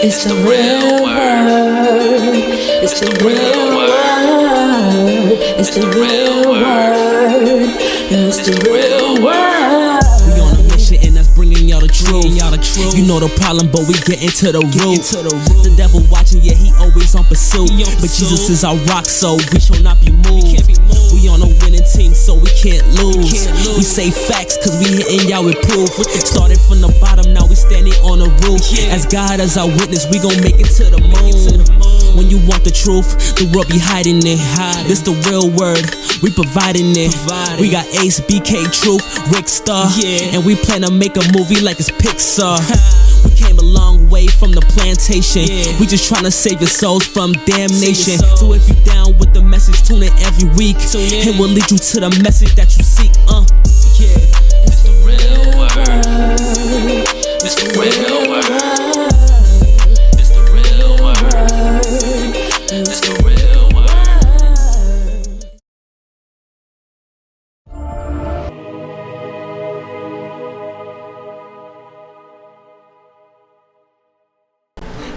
It's the real word. It's the real word. It's the real word. It's the real word. We on a mission and that's bringing y'all the truth. You know the problem, but we get into the root. The devil watching, yeah, he always on pursuit. But Jesus is our rock, so we shall not be moved. We on a winning team, so we can't lose. We say facts, cause we hitting y'all with proof. Started from the bottom, now we standing on the roof. As God as our witness, we gon' make it to the moon. When you want the truth, the world be hiding it. This the real word, we providing it. We got Ace, BK, Truth, Rick Star, and we plan to make a movie like it's Pixar. We came a long way from the plantation. We just tryna save your souls from damnation. So if you down with the message, tune in every week. It will lead you to the message that you seek. It's the real word. It's the real word. It's the real word. It's the real word.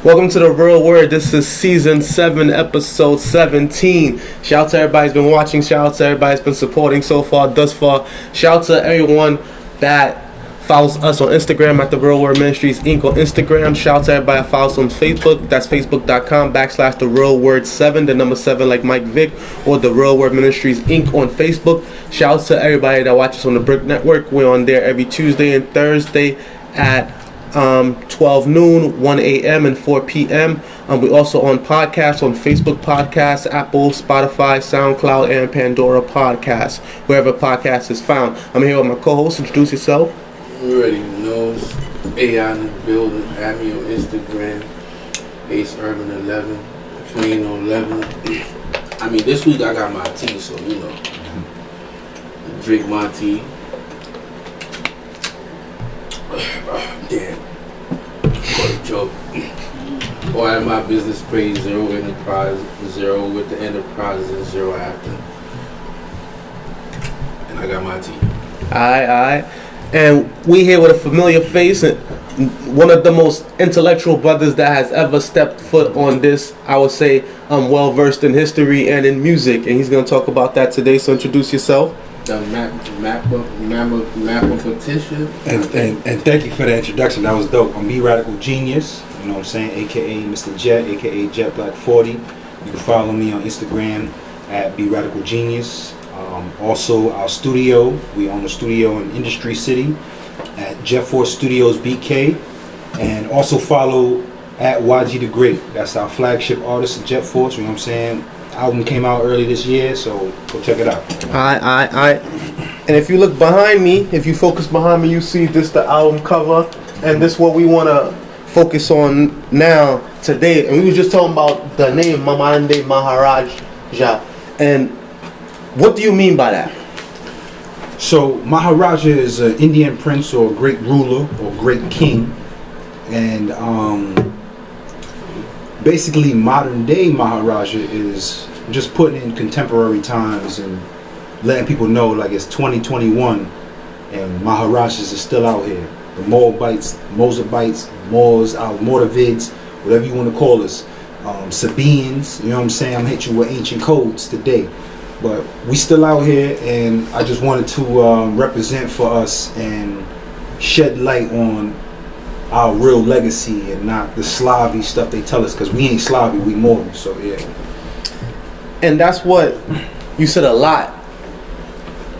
Welcome to The Real Word. This is Season 7, Episode 17. Shout out to everybody who's been watching. Shout out to everybody who's been supporting so far, thus far. Shout out to everyone that follows us on Instagram at The Real Word Ministries Inc. on Instagram. Shout out to everybody that follows us on Facebook. That's facebook.com/The Real Word 7, the number 7 like Mike Vick, or The Real Word Ministries Inc. on Facebook. Shout out to everybody that watches on the Brick Network. We're on there every Tuesday and Thursday at 12 noon, 1 a.m. and 4 p.m. We're also on podcasts, on Facebook Podcasts, Apple, Spotify, Soundcloud, and Pandora Podcasts, wherever podcast is found. I'm here with my co-host. Introduce yourself. You already know. AI in the building. Add me on Instagram. Ace Irving 11. Queen on 11. I mean, this week I got my tea, so you know. Drink my tea. Damn. What a joke. Or at my business page, 0 enterprise, 0 with the enterprise and 0 after. And I got my tea. Alright. And we here with a familiar face, and one of the most intellectual brothers that has ever stepped foot on this, I would say, well versed in history and in music, and he's going to talk about that today. So introduce yourself. The mathematician. And thank you for the introduction. That was dope. I'm Radical Genius, you know what I'm saying, aka Mr. Jet, aka Jet Black 40. You can follow me on Instagram at Radical Genius. Also our studio, we own a studio in Industry City at Jet Force Studios BK, and also follow at YG the Great. That's our flagship artist at Jet Force, you know what I'm saying. Album came out early this year, so go check it out. Alright. And if you look behind me, if you focus behind me, you see this the album cover, and this what we want to focus on now today. And we were just talking about the name Maharaja, and what do you mean by that? So Maharaja is an Indian prince or great ruler or great king, and basically modern day Maharaja is just putting in contemporary times and letting people know like it's 2021 and Maharajas is still out here. The Moabites, Mozabites, Moors, Mordavids, whatever you want to call us, Sabaeans, you know what I'm saying? I'm hitting you with ancient codes today. But we still out here, and I just wanted to represent for us and shed light on our real legacy and not the Slavi stuff they tell us, because we ain't Slavi, we Mormon, so yeah. And that's what you said a lot.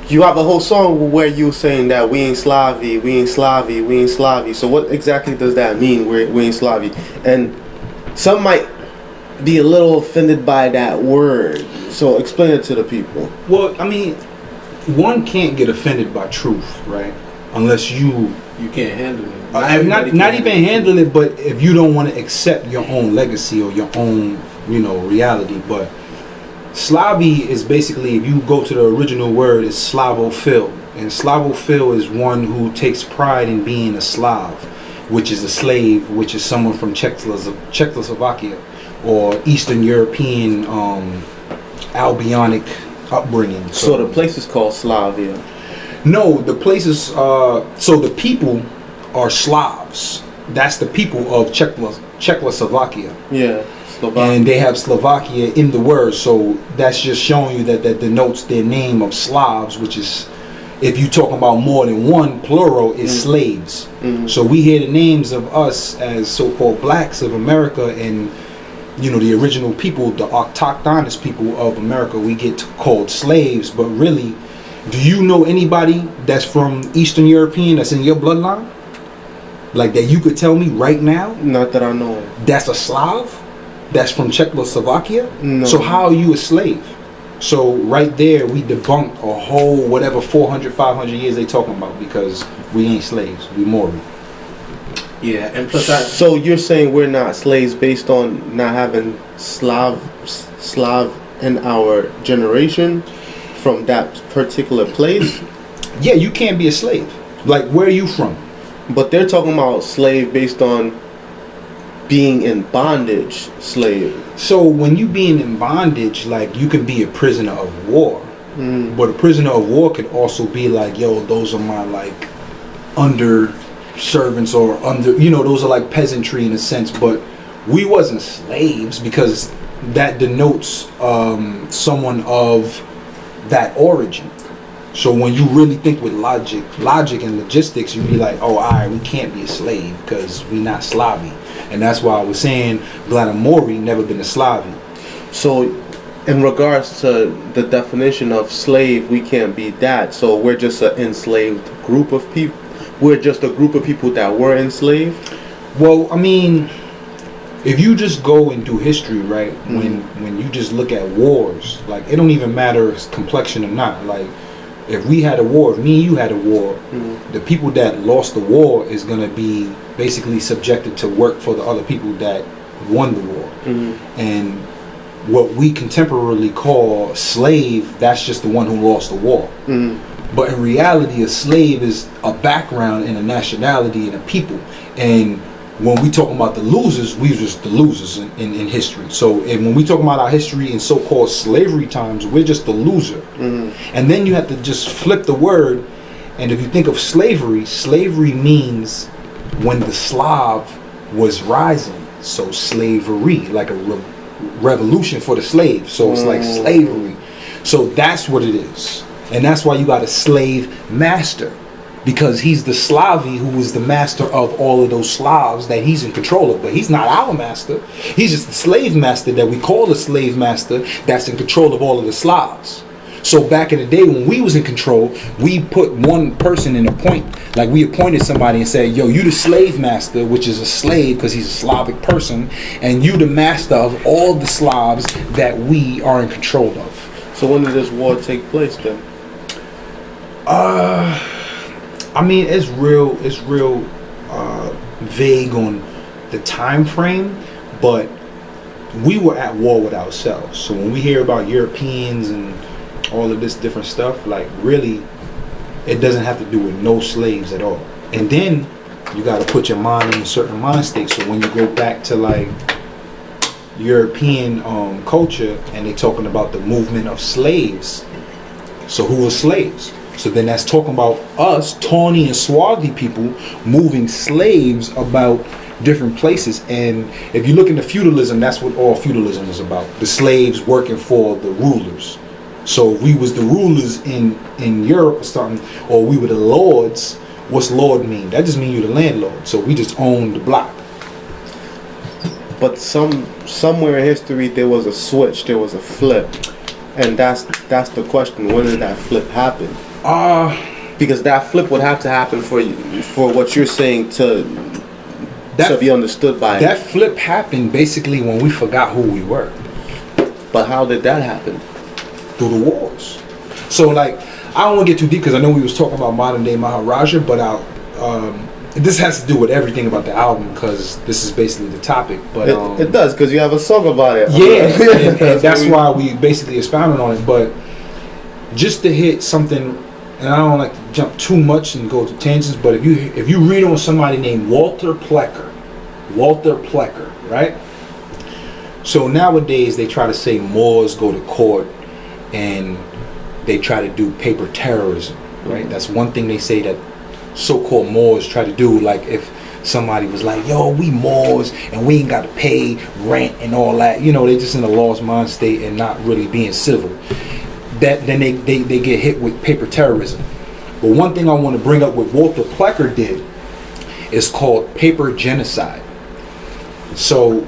You have a whole song where you saying that we ain't Slavi, we ain't Slavi, we ain't Slavi. So what exactly does that mean, we ain't Slavi? And some might be a little offended by that word. So explain it to the people. Well, I mean, one can't get offended by truth, right? Unless you can't handle it. Not even handle it, but if you don't want to accept your own legacy or your own, reality. But Slavi is basically, if you go to the original word, it's Slavophil. And Slavophil is one who takes pride in being a Slav, which is a slave, which is someone from Czechoslovakia or Eastern European Albionic upbringing. So the place is called Slavia. No, the places. So the people are Slavs. that's the people of Czechoslovakia. Yeah, Slovakia. And they have Slovakia in the word, so that's just showing you that denotes their name of Slavs, which is, if you're talking about more than one, plural is slaves. So we hear the names of us as so-called blacks of America, and the original people, the autochthonous people of America, we get called slaves. But really, do you know anybody that's from Eastern European that's in your bloodline? Like that you could tell me right now? Not that I know. That's a Slav? That's from Czechoslovakia? No. So how are you a slave? So right there, we debunked a whole whatever 400, 500 years they talking about, because we ain't slaves. We Maori. Yeah, and plus So you're saying we're not slaves based on not having Slav in our generation from that particular place? Yeah, you can't be a slave. Like, where are you from? But they're talking about slave based on being in bondage, slave. So when you being in bondage, like, you can be a prisoner of war. But a prisoner of war could also be like, yo, those are my like under servants, or under, those are like peasantry in a sense. But we wasn't slaves, because that denotes someone of that origin. So when you really think with logic and logistics, you'd be like, oh, all right, we can't be a slave because we not Slavi. And that's why I was saying Vladimori never been a Slavi. So in regards to the definition of slave, we can't be that. So we're just an enslaved group of people. We're just a group of people that were enslaved. Well, I mean, if you just go and do history, right, when you just look at wars, like, it don't even matter if complexion or not. Like, if we had a war, if me and you had a war, the people that lost the war is going to be basically subjected to work for the other people that won the war. And what we contemporarily call slave, that's just the one who lost the war. But in reality, a slave is a background and a nationality and a people. And when we talk about the losers, we just the losers in history. So when we talk about our history in so-called slavery times, we're just the loser. And then you have to just flip the word. And if you think of slavery, slavery means when the Slav was rising. So slavery, like a revolution for the slave. So it's like slavery. So that's what it is. And that's why you got a slave master, because he's the Slavi who is the master of all of those Slavs that he's in control of. But he's not our master. He's just the slave master that we call the slave master that's in control of all of the Slavs. So back in the day when we was in control, we put one person in a point. Like, we appointed somebody and said, yo, you the slave master, which is a slave because he's a Slavic person, and you the master of all the Slavs that we are in control of. So when did this war take place then? I mean, it's real vague on the time frame, but we were at war with ourselves. So when we hear about Europeans and all of this different stuff, like, really, it doesn't have to do with no slaves at all. And then you got to put your mind in a certain mind state. So when you go back to like European culture, and they're talking about the movement of slaves. So who are slaves? So then that's talking about us, tawny and swarthy people, moving slaves about different places. And if you look into feudalism, that's what all feudalism is about. The slaves working for the rulers. So if we was the rulers in Europe or something, or we were the lords, what's lord mean? That just means you're the landlord. So we just own the block. But somewhere in history there was a switch, there was a flip. And that's the question. When did that flip happen? Because that flip would have to happen for what you're saying to be understood by. That flip happened basically when we forgot who we were. But how did that happen? Through the wars. So like, I don't want to get too deep because I know we was talking about modern day Maharaja, but this has to do with everything about the album because this is basically the topic. But it does, because you have a song about it. Yeah, and that's why we basically expounded on it. But just to hit something, and I don't like to jump too much and go to tangents, but if you read on somebody named Walter Plecker, right? So nowadays they try to say Moors go to court and they try to do paper terrorism, right? That's one thing they say that so-called Moors try to do. Like, if somebody was like, yo, we Moors and we ain't got to pay rent and all that. You know, they just in a lost mind state and not really being civil. That then they get hit with paper terrorism. But one thing I want to bring up what Walter Plecker did is called paper genocide. So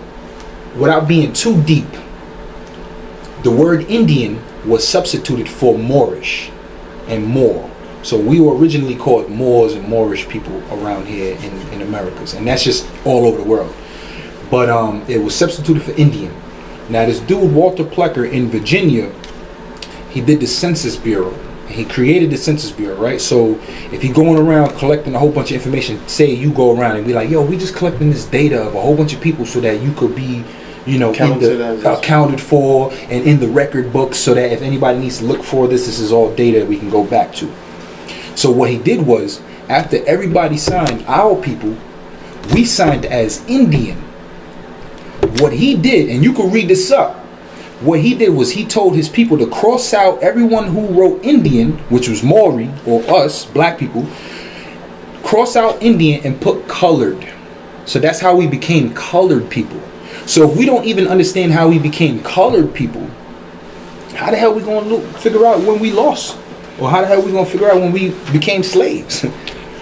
without being too deep, the word Indian was substituted for Moorish and Moor. So we were originally called Moors and Moorish people around here in Americas, and that's just all over the world. But it was substituted for Indian. Now this dude Walter Plecker in Virginia, he did the Census Bureau. He created the Census Bureau, right? So if you're going around collecting a whole bunch of information, say you go around and be like, yo, we just collecting this data of a whole bunch of people so that you could be, you know, accounted for and in the record books, so that if anybody needs to look for this is all data we can go back to. So what he did was, after everybody signed, our people, we signed as Indian. What he did, and you can read this up, what he did was he told his people to cross out everyone who wrote Indian, which was Maori, or us, black people, cross out Indian and put colored. So that's how we became colored people. So if we don't even understand how we became colored people, how the hell we going to figure out when we lost? Or how the hell we going to figure out when we became slaves?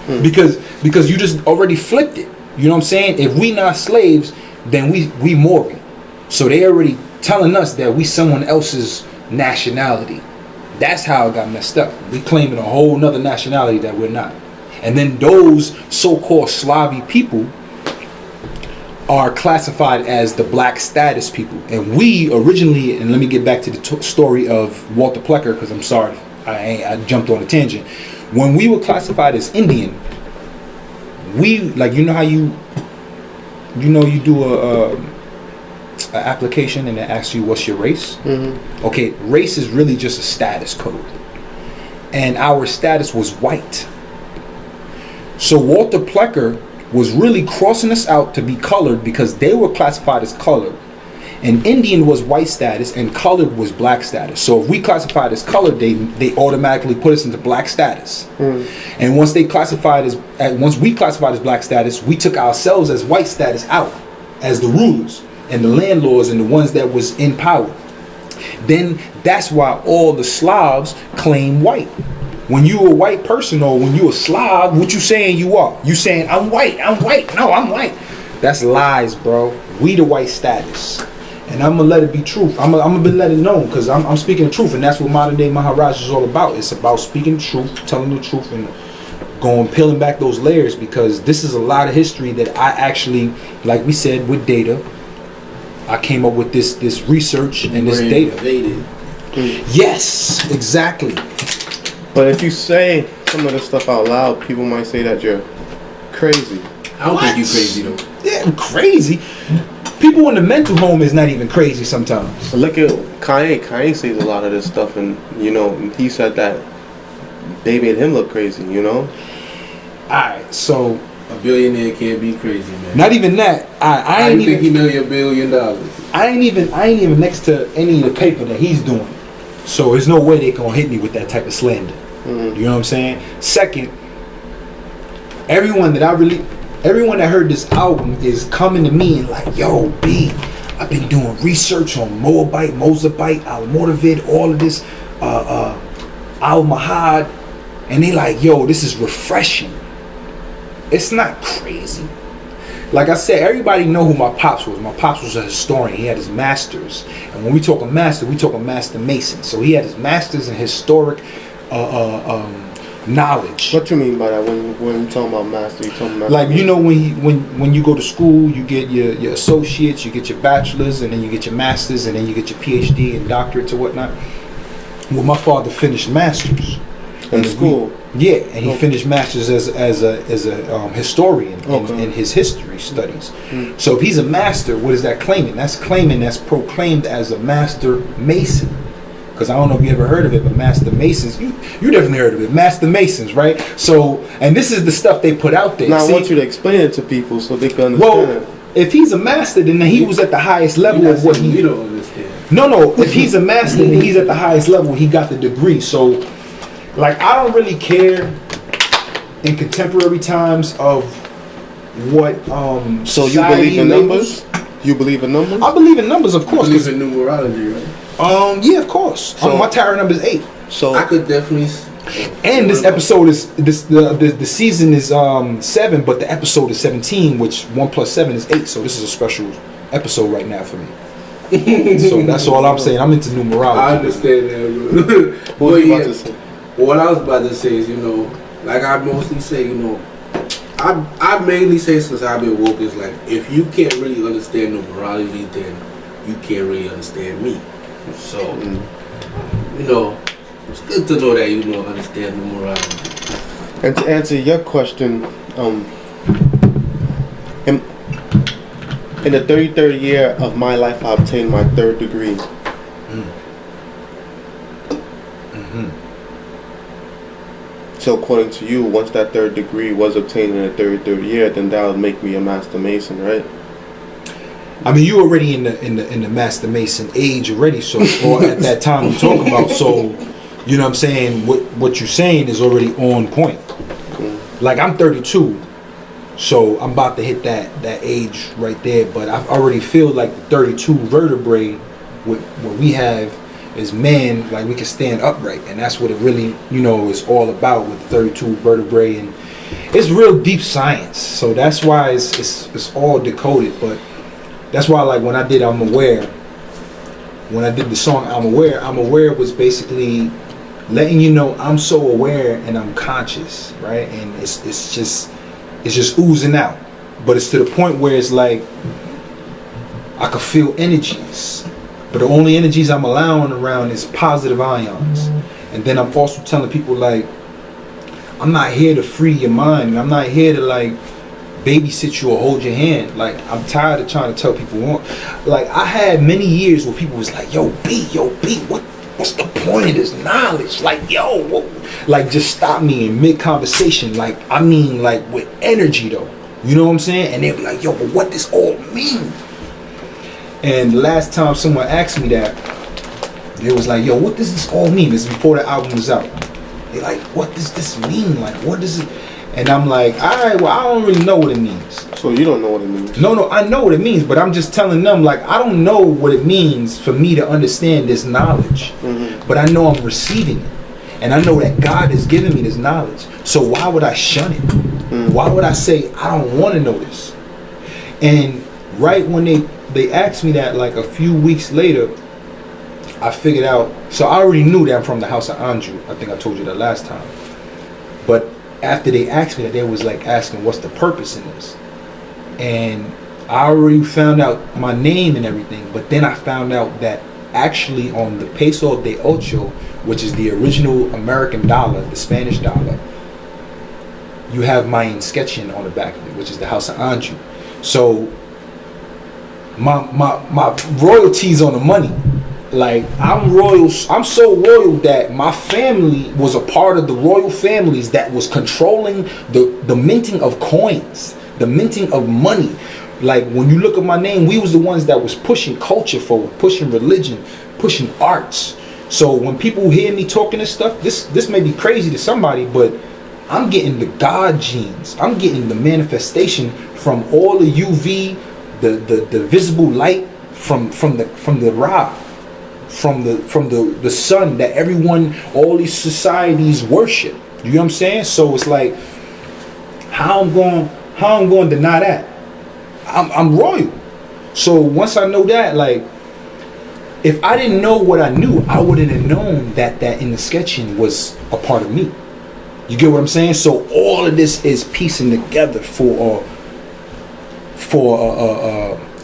Because you just already flipped it. You know what I'm saying? If we not slaves, then we Maori. So they already telling us that we someone else's nationality. That's how it got messed up. We claiming a whole nother nationality that we're not. And then those so-called Slavic people are classified as the black status people. And we originally, and let me get back to the story of Walter Plecker, because I'm sorry, I jumped on a tangent. When we were classified as Indian, we, like, you know how you do a application and it asks you what's your race? Mm-hmm. Okay, race is really just a status code. And our status was white. So Walter Plecker was really crossing us out to be colored because they were classified as colored. And Indian was white status and colored was black status. So if we classified as colored, they automatically put us into black status. And once we classified as black status, we took ourselves as white status out as the rulers and the landlords and the ones that was in power. Then that's why all the Slavs claim white. When you a white person or when you a Slav, what you saying you are? You saying I'm white. No, I'm white. That's lies, bro. We the white status. And I'm gonna let it be truth. I'm gonna let it known because I'm speaking the truth, and that's what modern day Maharaja is all about. It's about speaking the truth, telling the truth, and peeling back those layers, because this is a lot of history that I actually, like we said, with data, I came up with this research and this data. Yes, exactly. But if you say some of this stuff out loud, people might say that you're crazy. I don't think you're crazy though. Yeah, I'm crazy. People in the mental home is not even crazy sometimes. Look at Kanye. Kanye says a lot of this stuff, and he said that they made him look crazy. Alright, so a billionaire can't be crazy, man. Not even that. I ain't think even he know $1 billion. I ain't even next to any of the paper that he's doing. So there's no way they gonna hit me with that type of slander. You know what I'm saying? Second, everyone that heard this album is coming to me and like, yo, B, I've been doing research on Moabite, Mozabite, Al-Mordavid, all of this, Al-Mahad, and they like, yo, this is refreshing. It's not crazy. Like I said, everybody know who my pops was. My pops was a historian. He had his masters. And when we talk a master, we talk a master mason. So he had his masters in historic knowledge. What you mean by that? When you talking about master, you talking about like when you go to school, you get your associates, you get your bachelors, and then you get your masters, and then you get your PhD and doctorates or whatnot. Well, my father finished masters in school. And he finished masters as a historian in his history studies. So if he's a master, what is that claiming? That's proclaimed as a master mason. Because I don't know if you ever heard of it, but Master Masons, you definitely heard of it. Master Masons, right? So, and this is the stuff they put out there. Now, I want you to explain it to people so they can understand. Well, if he's a master, then he was at the highest level of what he... You don't understand. No. If he's a master, then he's at the highest level. He got the degree. So, like, I don't really care in contemporary times of what So you believe in numbers? You believe in numbers? I believe in numbers, of course. Believe in numerology, right? Yeah, of course. So- My tarot number is 8. So I could definitely. And this episode is the season is 7, but the episode is 17, which 1 plus 7 is 8. So this is a special episode right now for me. So that's all I'm saying. I'm into numerology. I understand that, bro. what were you But about to say? what I was about to say is, like I mostly say, I mainly say since I've been woke is like, if you can't really understand numerology, then you can't really understand me. So, it's good to know that understand numerology. And to answer your question, in the 33rd year of my life, I obtained my 3rd degree. So according to you, once that 3rd degree was obtained in the 33rd year, then that would make me a Master Mason, right? I mean, you already in the Master Mason age already, so or at that time you're talking about. So, you know what I'm saying? What you're saying is already on point. Like I'm 32, so I'm about to hit that age right there. But I already feel like the 32 vertebrae, what we have as men, like we can stand upright, and that's what it really, is all about with the 32 vertebrae, and it's real deep science. So that's why it's all decoded. But that's why, like when I did I'm Aware, when I did the song I'm Aware was basically letting you know I'm so aware and I'm conscious, right? And it's just oozing out. But it's to the point where it's like I could feel energies. But the only energies I'm allowing around is positive ions. And then I'm also telling people, like, I'm not here to free your mind. I'm not here to, like, babysit you or hold your hand. Like, I'm tired of trying to tell people. Like, I had many years where people was like, yo, B, what's the point of this knowledge? Like, yo, like, just stop me in mid-conversation. Like, I mean, like, with energy, though. You know what I'm saying? And they'd be like, yo, but what does all mean? And the last time someone asked me that, it was like, yo, what does this all mean? This is before the album was out. They're like, what does this mean? Like, what does it? And I'm like, all right, well, I don't really know what it means. So you don't know what it means? No, I know what it means, but I'm just telling them, like, I don't know what it means for me to understand this knowledge. But I know I'm receiving it. And I know that God is giving me this knowledge. So why would I shun it? Why would I say, I don't want to know this? And right when they asked me that, like a few weeks later, I figured out. So I already knew that I'm from the house of Andrew. I think I told you that last time. But after they asked me that, they was like asking, what's the purpose in this? And I already found out my name and everything. But then I found out that actually on the peso de ocho, which is the original American dollar, the Spanish dollar, you have my inscription on the back of it, which is the house of Andrew. So my royalties on the money. Like, I'm royal. I'm so royal that my family was a part of the royal families that was controlling the minting of coins, the minting of money. Like, when you look at my name, we was the ones that was pushing culture forward, pushing religion, pushing arts. So when people hear me talking this stuff, this may be crazy to somebody, but I'm getting the God genes. I'm getting the manifestation from all the UV, the visible light from the Ra, from the sun that everyone, all these societies worship. You know what I'm saying? So it's like, how I'm going to deny that? I'm royal. So once I know that, like, if I didn't know what I knew, I wouldn't have known that in the sketching was a part of me. You get what I'm saying? So all of this is piecing together for a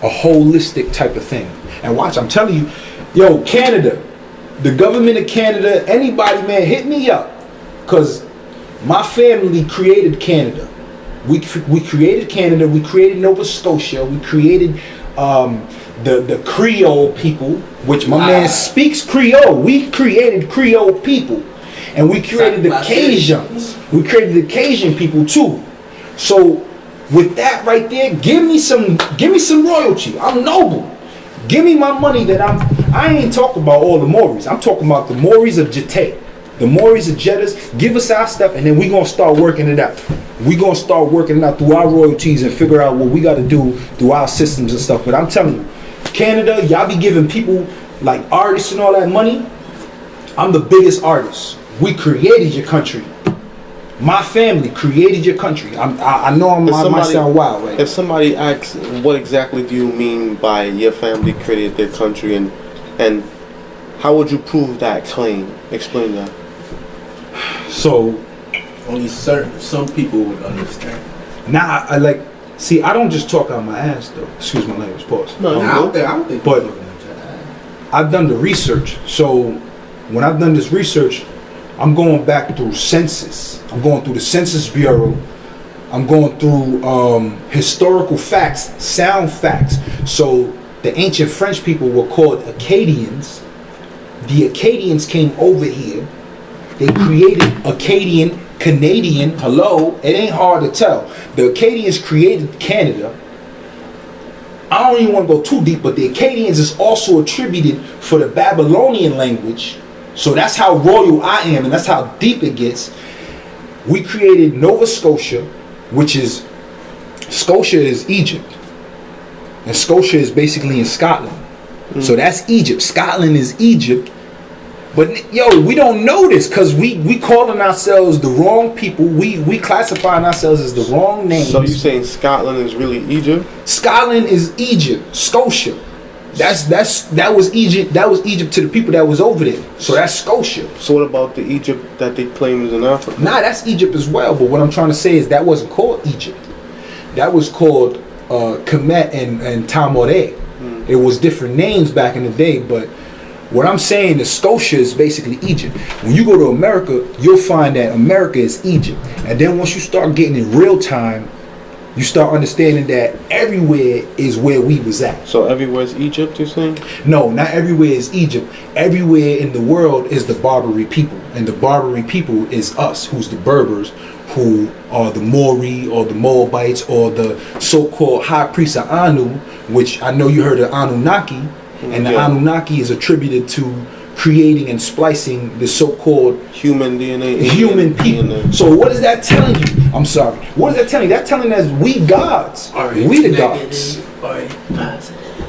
holistic type of thing. And watch, I'm telling you, yo, Canada, the government of Canada, anybody, man, hit me up, because my family created Canada. We created Canada. We created Nova Scotia. We created the Creole people, which my man speaks Creole. We created Creole people, and we created the Cajuns. We created the Cajun people too. So with that right there, give me some royalty. I'm noble. Give me my money that I ain't talking about all the Maoris. I'm talking about the Maoris of Jete. The Maoris, the Jeddas, give us our stuff, and then we gonna start working it out. We gonna start working it out through our royalties and figure out what we got to do through our systems and stuff. But I'm telling you, Canada, y'all be giving people like artists and all that money. I'm the biggest artist. We created your country. My family created your country. I know I might sound wild, right? If somebody asks, what exactly do you mean by your family created their country, and how would you prove that claim? Explain that. So, only some people would understand. Now, I like, see, I don't just talk out my ass though. Excuse my language, pause. No, I don't think. But I've done the research. So, when I've done this research, I'm going back through census. I'm going through the Census Bureau. I'm going through historical facts, sound facts. So the ancient French people were called Acadians. The Acadians came over here. They created Acadian, Canadian. Hello, it ain't hard to tell. The Acadians created Canada. I don't even want to go too deep, but the Acadians is also attributed for the Babylonian language. So that's how royal I am, and that's how deep it gets. We created Nova Scotia, which is, Scotia is Egypt. And Scotia is basically in Scotland. So that's Egypt. Scotland is Egypt. But yo, we don't know this because we calling ourselves the wrong people. We classifying ourselves as the wrong names. So you saying Scotland is really Egypt? Scotland is Egypt. Scotia. That was Egypt. That was Egypt to the people that was over there. So that's Scotia. So what about the Egypt that they claim is in Africa? Nah, that's Egypt as well. But what I'm trying to say is that wasn't called Egypt. That was called Kemet and Tamore. It was different names back in the day. But what I'm saying is Scotia is basically Egypt. When you go to America, you'll find that America is Egypt. And then once you start getting in real time, you start understanding that everywhere is where we was at. So everywhere is Egypt, you're saying? No, not everywhere is Egypt. Everywhere in the world is the Barbary people. And the Barbary people is us, who's the Berbers, who are the Maori or the Moabites or the so-called high priest of Anu, which I know you heard of Anunnaki. And the Anunnaki is attributed to creating and splicing the so-called human DNA. Human people. DNA. So what is that telling you? I'm sorry. What is that telling you? That's telling us we gods. We the gods.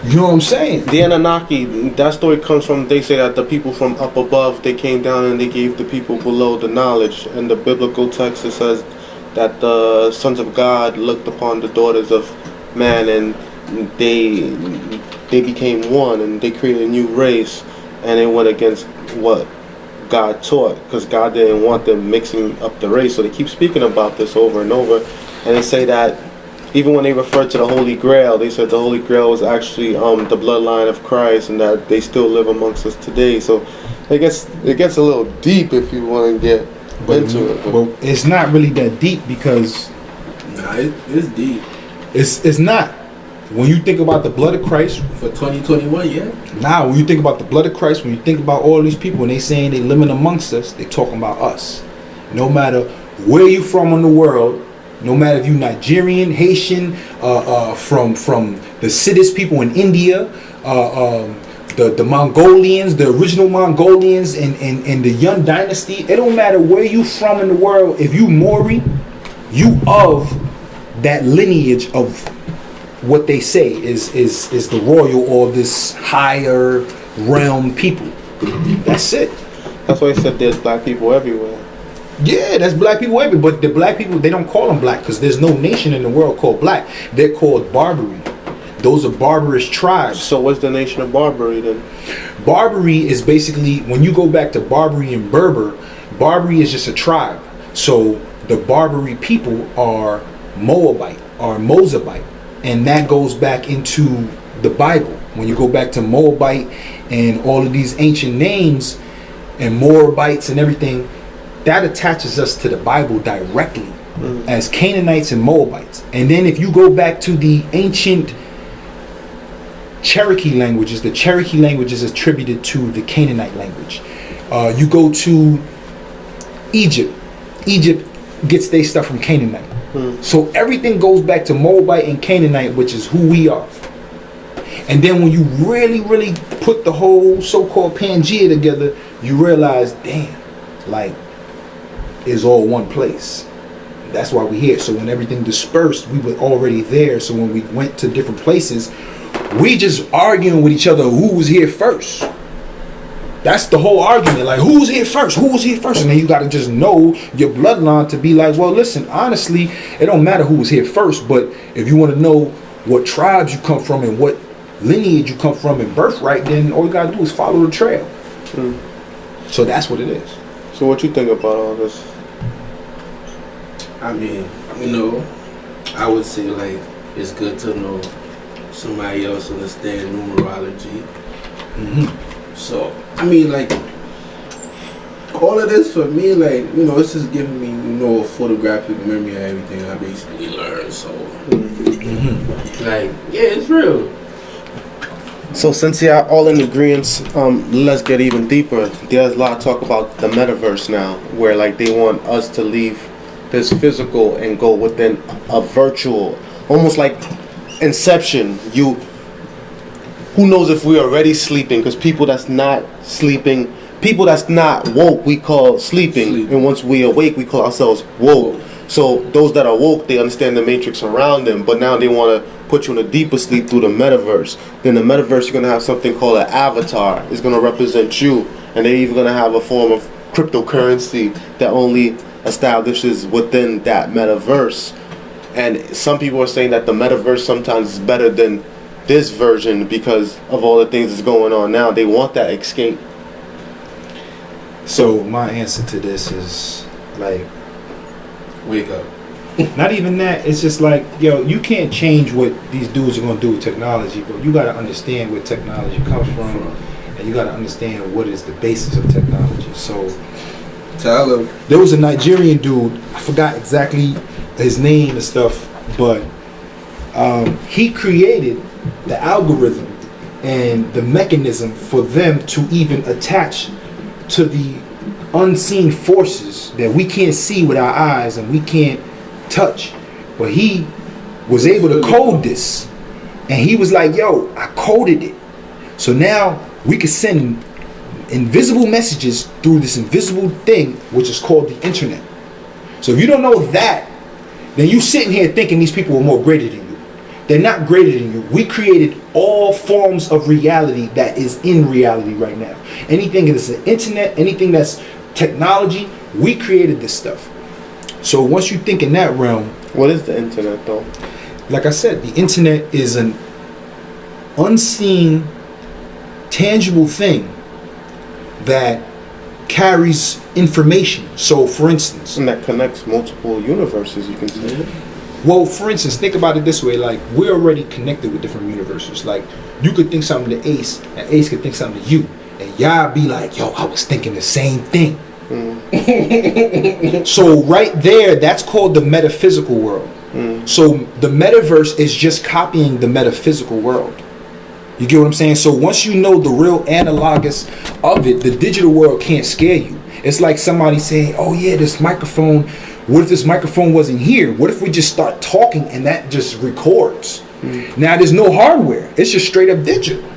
You know what I'm saying? The Anunnaki, that story comes from, they say that the people from up above, they came down and they gave the people below the knowledge. And the biblical text, it says that the sons of God looked upon the daughters of man, and they became one, and they created a new race. And it went against what God taught, because God didn't want them mixing up the race. So they keep speaking about this over and over. And they say that even when they referred to the Holy Grail, they said the Holy Grail was actually the bloodline of Christ, and that they still live amongst us today. So it gets a little deep if you want to get into it. But it's not really that deep because... Nah, it's deep. It's not. When you think about the blood of Christ for 2021, yeah. Now, when you think about the blood of Christ, when you think about all these people and they saying they living amongst us, they talking about us. No matter where you from in the world, no matter if you Nigerian, Haitian, from the Siddhist people in India, the Mongolians, the original Mongolians, and the Yuan dynasty. It don't matter where you from in the world. If you Maori, you of that lineage of what they say is the royal or this higher realm people. That's it. That's why I said there's black people everywhere. Yeah, that's black people everywhere. But the black people, they don't call them black because there's no nation in the world called black. They're called Barbary. Those are barbarous tribes. So what's the nation of Barbary then? Barbary is basically, when you go back to Barbary and Berber, Barbary is just a tribe. So the Barbary people are Moabite or Mozabite. And that goes back into the Bible. When you go back to Moabite and all of these ancient names and Moabites and everything, that attaches us to the Bible directly as Canaanites and Moabites. And then if you go back to the ancient Cherokee languages, the Cherokee language is attributed to the Canaanite language. You go to Egypt. Egypt gets their stuff from Canaanite. So everything goes back to Moabite and Canaanite, which is who we are. And then when you really, really put the whole so-called Pangea together, you realize, damn, like is all one place. That's why we're here. So when everything dispersed, we were already there. So when we went to different places, we just arguing with each other who was here first. That's the whole argument. Like, who's here first? Who was here first? And then you got to just know your bloodline to be like, well, listen, honestly, it don't matter who was here first. But if you want to know what tribes you come from and what lineage you come from and birthright, then all you got to do is follow the trail. So that's what it is. So what you think about all this? I mean, you know, I would say like it's good to know somebody else understand numerology. So I mean, like all of this for me, like, you know, it's just giving me, you know, a photographic memory of everything I basically learned. So like, yeah, it's real. So since you're all in agreement, let's get even deeper. There's a lot of talk about the metaverse now, where like they want us to leave this physical and go within a virtual, almost like Inception. Who knows if we're already sleeping? Because people that's not sleeping, people that's not woke, we call sleeping, and once we awake, we call ourselves woke. So those that are woke, they understand the matrix around them, but now they want to put you in a deeper sleep through the metaverse. Then the metaverse, you're going to have something called an avatar. It's going to represent you, and they're even going to have a form of cryptocurrency that only establishes within that metaverse. And some people are saying that the metaverse sometimes is better than this version because of all the things that's going on now. They want that escape. So my answer to this is like, Wake up. not even that. It's just like, yo, you can't change what these dudes are gonna do with technology, but you gotta understand where technology comes from, and you gotta understand what is the basis of technology. So Tell them. there was a Nigerian dude, I forgot exactly his name and stuff, but he created the algorithm and the mechanism for them to even attach to the unseen forces that we can't see with our eyes and we can't touch. But he was able to code this, and he was like, yo, I coded it. So now we can send invisible messages through this invisible thing, which is called the internet. So if you don't know that, then you sitting here thinking these people are more greater than you. They're not greater than you. We created all forms of reality that is in reality right now. Anything that's the internet, anything that's technology, we created this stuff. So once you think in that realm, What is the internet though? like I said, the internet is an unseen, tangible thing that carries information. So for instance, And that connects multiple universes, you can say. well, for instance, think about it this way, like we're already connected with different universes. Like you could think something to Ace, and Ace could think something to you, and y'all be like, yo, I was thinking the same thing. So right there, that's called the metaphysical world. So the metaverse is just copying the metaphysical world. You get what I'm saying? So once you know the real analogous of it, the digital world can't scare you. It's like somebody saying, oh yeah, this microphone, what if this microphone wasn't here? What if we just start talking and that just records? Now there's no hardware. It's just straight up digital.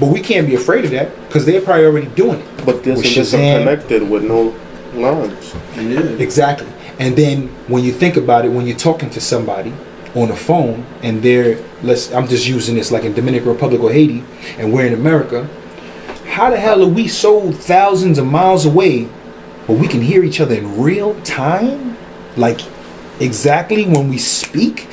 But we can't be afraid of that because they're probably already doing it. But this With is Shazam. connected with no lines. Yeah. Exactly. And then when you think about it, when you're talking to somebody on the phone and I'm just using this like in Dominican Republic or Haiti, and we're in America, how the hell are we so thousands of miles away, but we can hear each other in real time? Like exactly when we speak?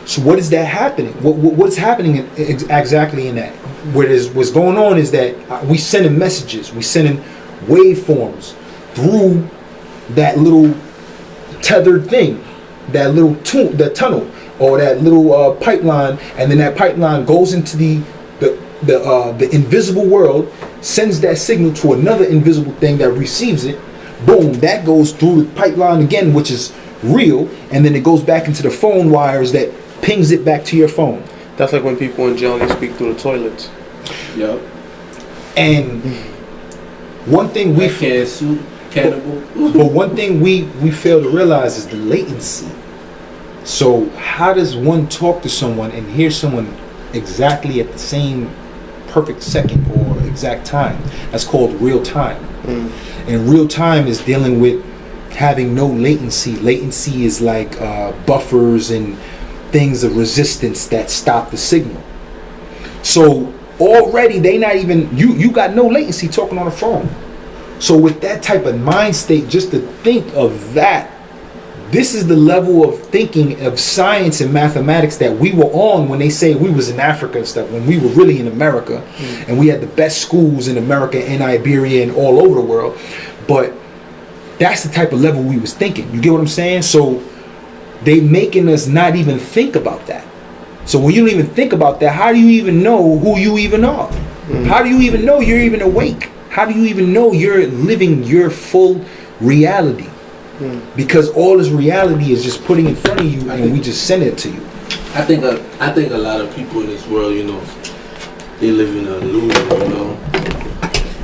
So what is that happening? What's happening exactly in that? What's going on is that we sending messages, we sending waveforms through that little tethered thing, that little that tunnel or that little pipeline, and then that pipeline goes into the invisible world, sends that signal to another invisible thing that receives it. Boom, that goes through the pipeline again, which is real, and then it goes back into the phone wires that pings it back to your phone. That's like when people in jail, they speak through the toilets. Yep. And one thing we cannibal. but one thing we fail to realize is the latency. So how does one talk to someone and hear someone exactly at the same perfect second or exact time. That's called real time. And real time is dealing with having no latency. Latency is like buffers and things of resistance that stop the signal. So already they not even, you got no latency talking on the phone. So with that type of mind state, just to think of that, this is the level of thinking of science and mathematics that we were on when they say we was in Africa and stuff, when we were really in America. And we had the best schools in America and Iberia and all over the world. But that's the type of level we was thinking. You get what I'm saying? So they making us not even think about that. So when you don't even think about that, how do you even know who you even are? How do you even know you're even awake? How do you even know you're living your full reality? Because all this reality is just putting in front of you, and we just send it to you. I think a lot of people in this world, you know, they live in an illusion, you know,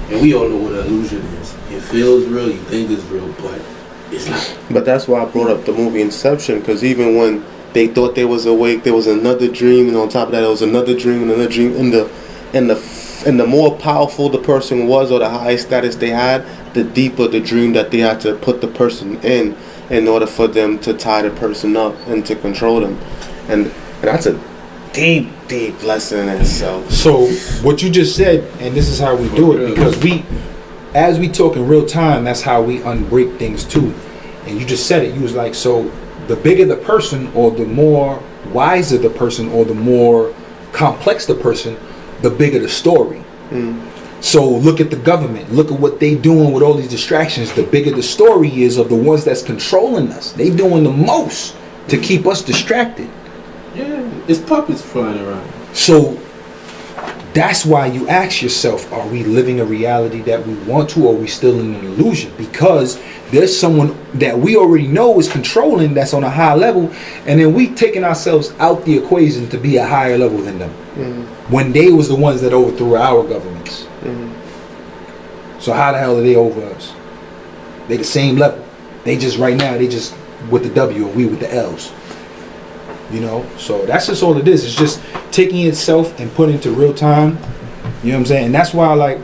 and we all know what an illusion is. It feels real, you think it's real, but it's not. But that's why I brought up the movie Inception, because even when they thought they was awake, there was another dream, and on top of that, there was another dream and another dream. And the more powerful the person was, or the higher status they had, the deeper the dream that they had to put the person in order for them to tie the person up and to control them. And that's a deep lesson in itself. So what you just said, and this is how we do it, because as we talk in real time, that's how we unbreak things too. And you just said it. You was like, so the bigger the person, or the more wiser the person, or the more complex the person, the bigger the story. So look at the government. Look at what they doing with all these distractions. The bigger the story is of the ones that's controlling us. They doing the most to keep us distracted. Yeah, it's puppets flying around. So that's why you ask yourself, are we living a reality that we want to, or are we still in an illusion? Because there's someone that we already know is controlling, that's on a high level, and then we taking ourselves out the equation to be a higher level than them. When they was the ones that overthrew our governments. So how the hell are they over us? They the same level. They just right now, they just with the W and we with the L's. You know, so that's just all it is. It's just taking itself and putting it to real time. You know what I'm saying? And that's why I like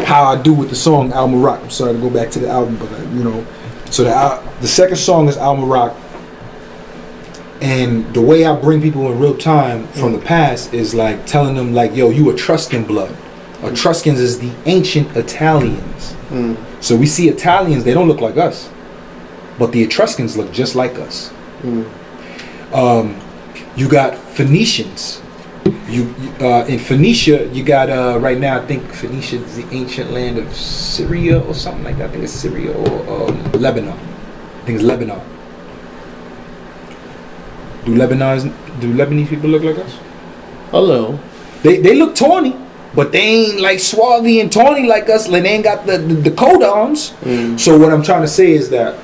how I do with the song Al Marak. I'm sorry to go back to the album, but you know, so the second song is Al Marak. And the way I bring people in real time from the past is like telling them like, yo, you Etruscan blood. Etruscans is the ancient Italians. So we see Italians, they don't look like us, but the Etruscans look just like us. You got Phoenicians. In Phoenicia, you got right now, I think Phoenicia is the ancient land of Syria or something like that. I think it's Syria or Lebanon. I think it's Lebanon. Do Lebanese people look like us? Hello. They look tawny, but they ain't like swarthy and tawny like us. Like they ain't got the coat arms. So what I'm trying to say is that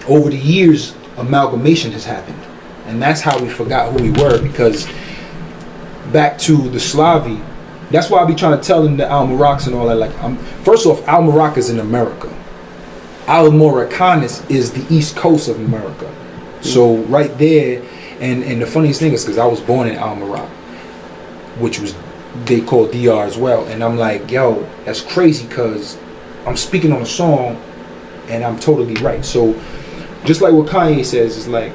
over the years, amalgamation has happened, and that's how we forgot who we were. Because back to the Slavi, that's why I be trying to tell them the Al Maraks and all that. Like, first off, Al Marak is in America. Al Marakanis is the East Coast of America. So right there. And the funniest thing is because I was born in Al Marak, which was they call DR as well. And I'm like, yo, that's crazy because I'm speaking on a song and I'm totally right. So just like what Kanye says, is like,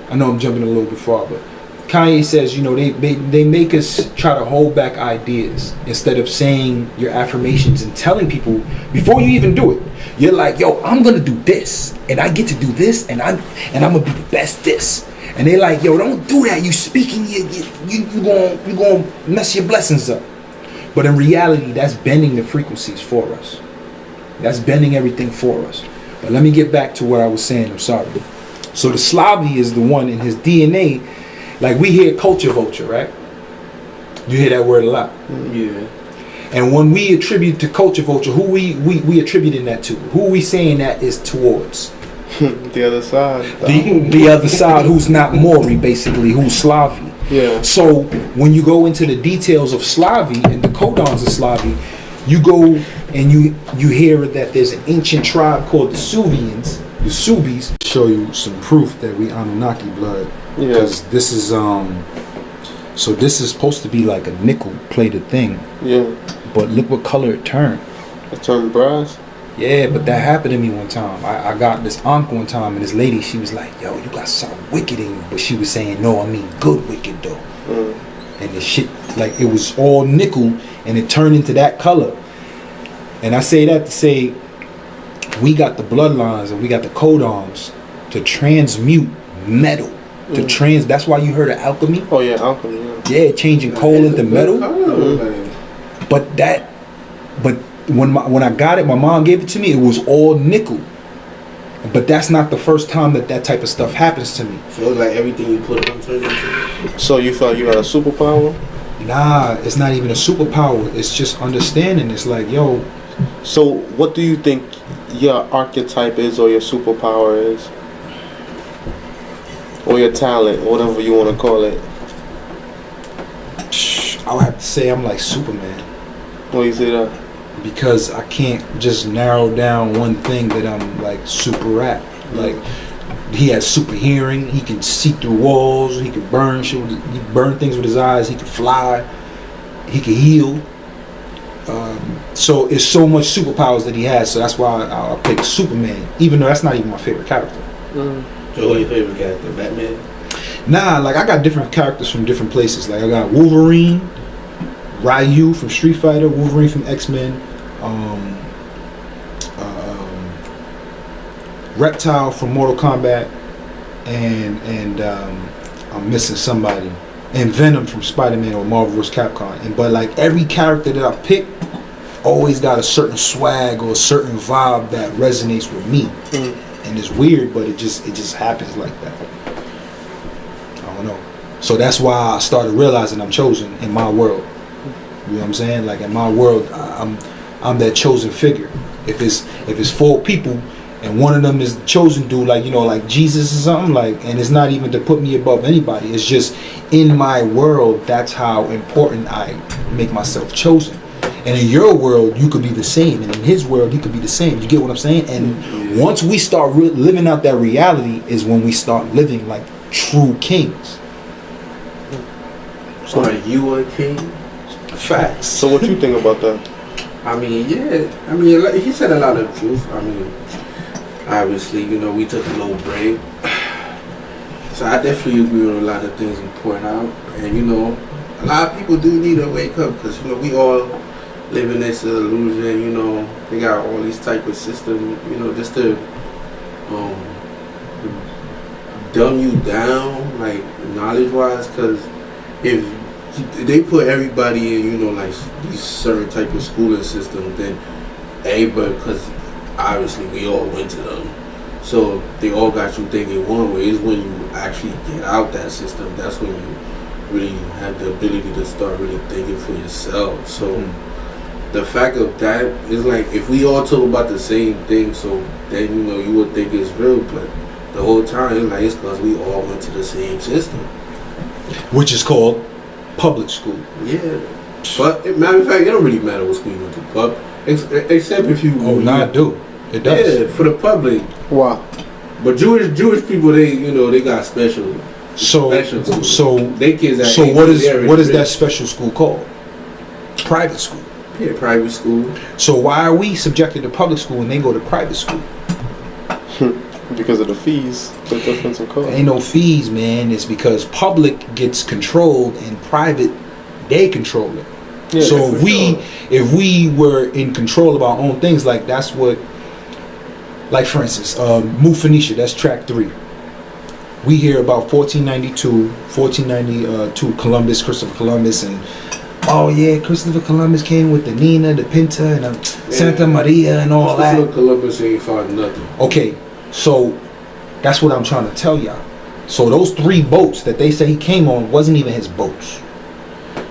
I know I'm jumping a little bit far, but Kanye says, you know, they make us try to hold back ideas instead of saying your affirmations and telling people before you even do it. You're like, yo, I'm gonna do this, and I get to do this, and I'm gonna be the best this. And they like, yo, don't do that. You speaking, you gonna mess your blessings up. But in reality, that's bending the frequencies for us. That's bending everything for us. But let me get back to what I was saying. I'm sorry. So the Slavi is the one in his DNA. Like we hear culture vulture, right? You hear that word a lot. Yeah. And when we attribute to culture vulture, who we attributing that to? Who we saying that is towards? The other side. The other side, who's not Maury, basically, who's Slavi. Yeah. So when you go into the details of Slavi and the codons of Slavi, you go and you hear that there's an ancient tribe called the Subians, the Subis. Show you some proof that we Anunnaki blood. Yeah. Because this is So this is supposed to be like a nickel plated thing. Yeah. But look what color it turned. It turned brass. Yeah, but that happened to me one time. I got this ankh one time, and this lady, she was like, yo, you got something wicked in you. But she was saying, no, I mean good wicked though. And the shit, like it was all nickel, and it turned into that color. And I say that to say, we got the bloodlines and we got the codons to transmute metal. That's why you heard of alchemy. Oh yeah, alchemy. Yeah, changing coal into metal. But when I got it, my mom gave it to me. It was all nickel. But that's not the first time that type of stuff happens to me. So like everything you put on turns into. So you felt you had a superpower? Nah, it's not even a superpower. It's just understanding. It's like, yo. So what do you think your archetype is, or your superpower is, or your talent, whatever you want to call it? I would have to say I'm like Superman. Why you say that? Because I can't just narrow down one thing that I'm like super at. Like he has super hearing. He can see through walls. He can burn shit. He can burn things with his eyes. He can fly. He can heal. So it's so much superpowers that he has. So that's why I'll pick Superman, even though that's not even my favorite character. So what's your favorite character? Batman? Nah, like I got different characters from different places. Like I got Wolverine, Ryu from Street Fighter, Wolverine from X-Men, Reptile from Mortal Kombat, and I'm missing somebody, and Venom from Spider-Man or Marvel vs. Capcom. But like every character that I pick always got a certain swag or a certain vibe that resonates with me. And it's weird, but it just happens like that. I don't know. So that's why I started realizing I'm chosen in my world. You know what I'm saying? Like in my world, I'm that chosen figure. If it's 4 people and one of them is the chosen dude, like, you know, like Jesus or something, like, and it's not even to put me above anybody. It's just in my world, that's how important I make myself chosen. And in your world, you could be the same, and in his world, you could be the same. You get what I'm saying? And once we start living out that reality, is when we start living like true kings. So are you a king? Facts. So what you think about that? I mean, yeah. I mean, like, he said a lot of truth. I mean, obviously, you know, we took a little break. So I definitely agree with a lot of things you point out. And, you know, a lot of people do need to wake up because, you know, we all live in this illusion, you know. They got all these type of systems, you know, just to dumb you down, like, knowledge-wise, because if they put everybody in, you know, like these certain type of schooling systems, then everybody, because obviously we all went to them, so they all got you thinking one way. Is when you actually get out that system, that's when you really have the ability to start really thinking for yourself. So the fact of that is like, if we all talk about the same thing, so then, you know, you would think it's real, but the whole time, like, it's because we all went to the same system, which is called public school. Yeah, but matter of fact, it don't really matter what school you went to, pub, except if you. Oh, no, I do. It does. Yeah, for the public. Wow. But Jewish people, they, you know, they got special. So they kids. So what is that special school called? Private school. Yeah, private school. So why are we subjected to public school when they go to private school? Because of the fees, the difference in cost. Ain't no fees, man. It's because public gets controlled and private, they control it. Yeah, so if we were in control of our own things, like that's what, like for instance, Move Phoenicia, that's track 3. We hear about 1492 Columbus, Christopher Columbus, and oh yeah, Christopher Columbus came with the Nina, the Pinta, and Santa Maria, and all that. Christopher Columbus ain't found nothing. Okay, so that's what I'm trying to tell y'all. So those 3 boats that they say he came on wasn't even his boats.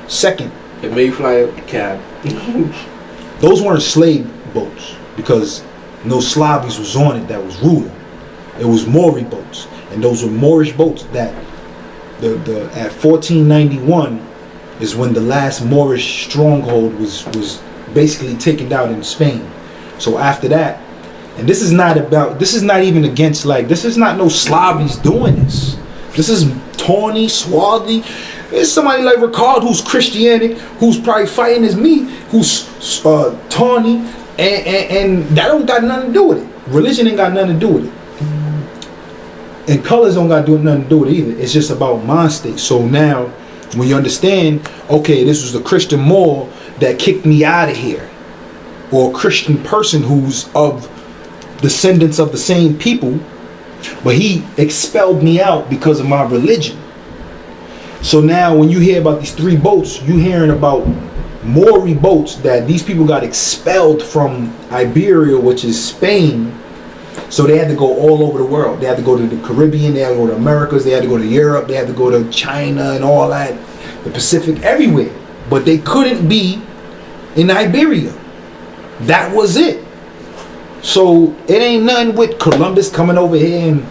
Second, the Mayflower cab. Those weren't slave boats because no Slavies was on it that was ruling. It was Maori boats, and those were Moorish boats that at 1491 is when the last Moorish stronghold was basically taken down in Spain. So after that, and this is not even against, like, this is not no Slavies doing this. This is tawny, swarthy. There's somebody like Ricard who's Christianic, who's probably fighting as me, who's Tawny, and that don't got nothing to do with it. Religion ain't got nothing to do with it. And colors don't got nothing to do with it either. It's just about mind state. So now, when you understand, okay, this was the Christian Moor that kicked me out of here, or a Christian person who's of descendants of the same people, but he expelled me out because of my religion. So now when you hear about these 3 boats, you hearing about Maori boats that these people got expelled from Iberia, which is Spain. So they had to go all over the world. They had to go to the Caribbean, they had to go to Americas, they had to go to Europe, they had to go to China and all that, the Pacific, everywhere. But they couldn't be in Iberia. That was it. So it ain't nothing with Columbus coming over here and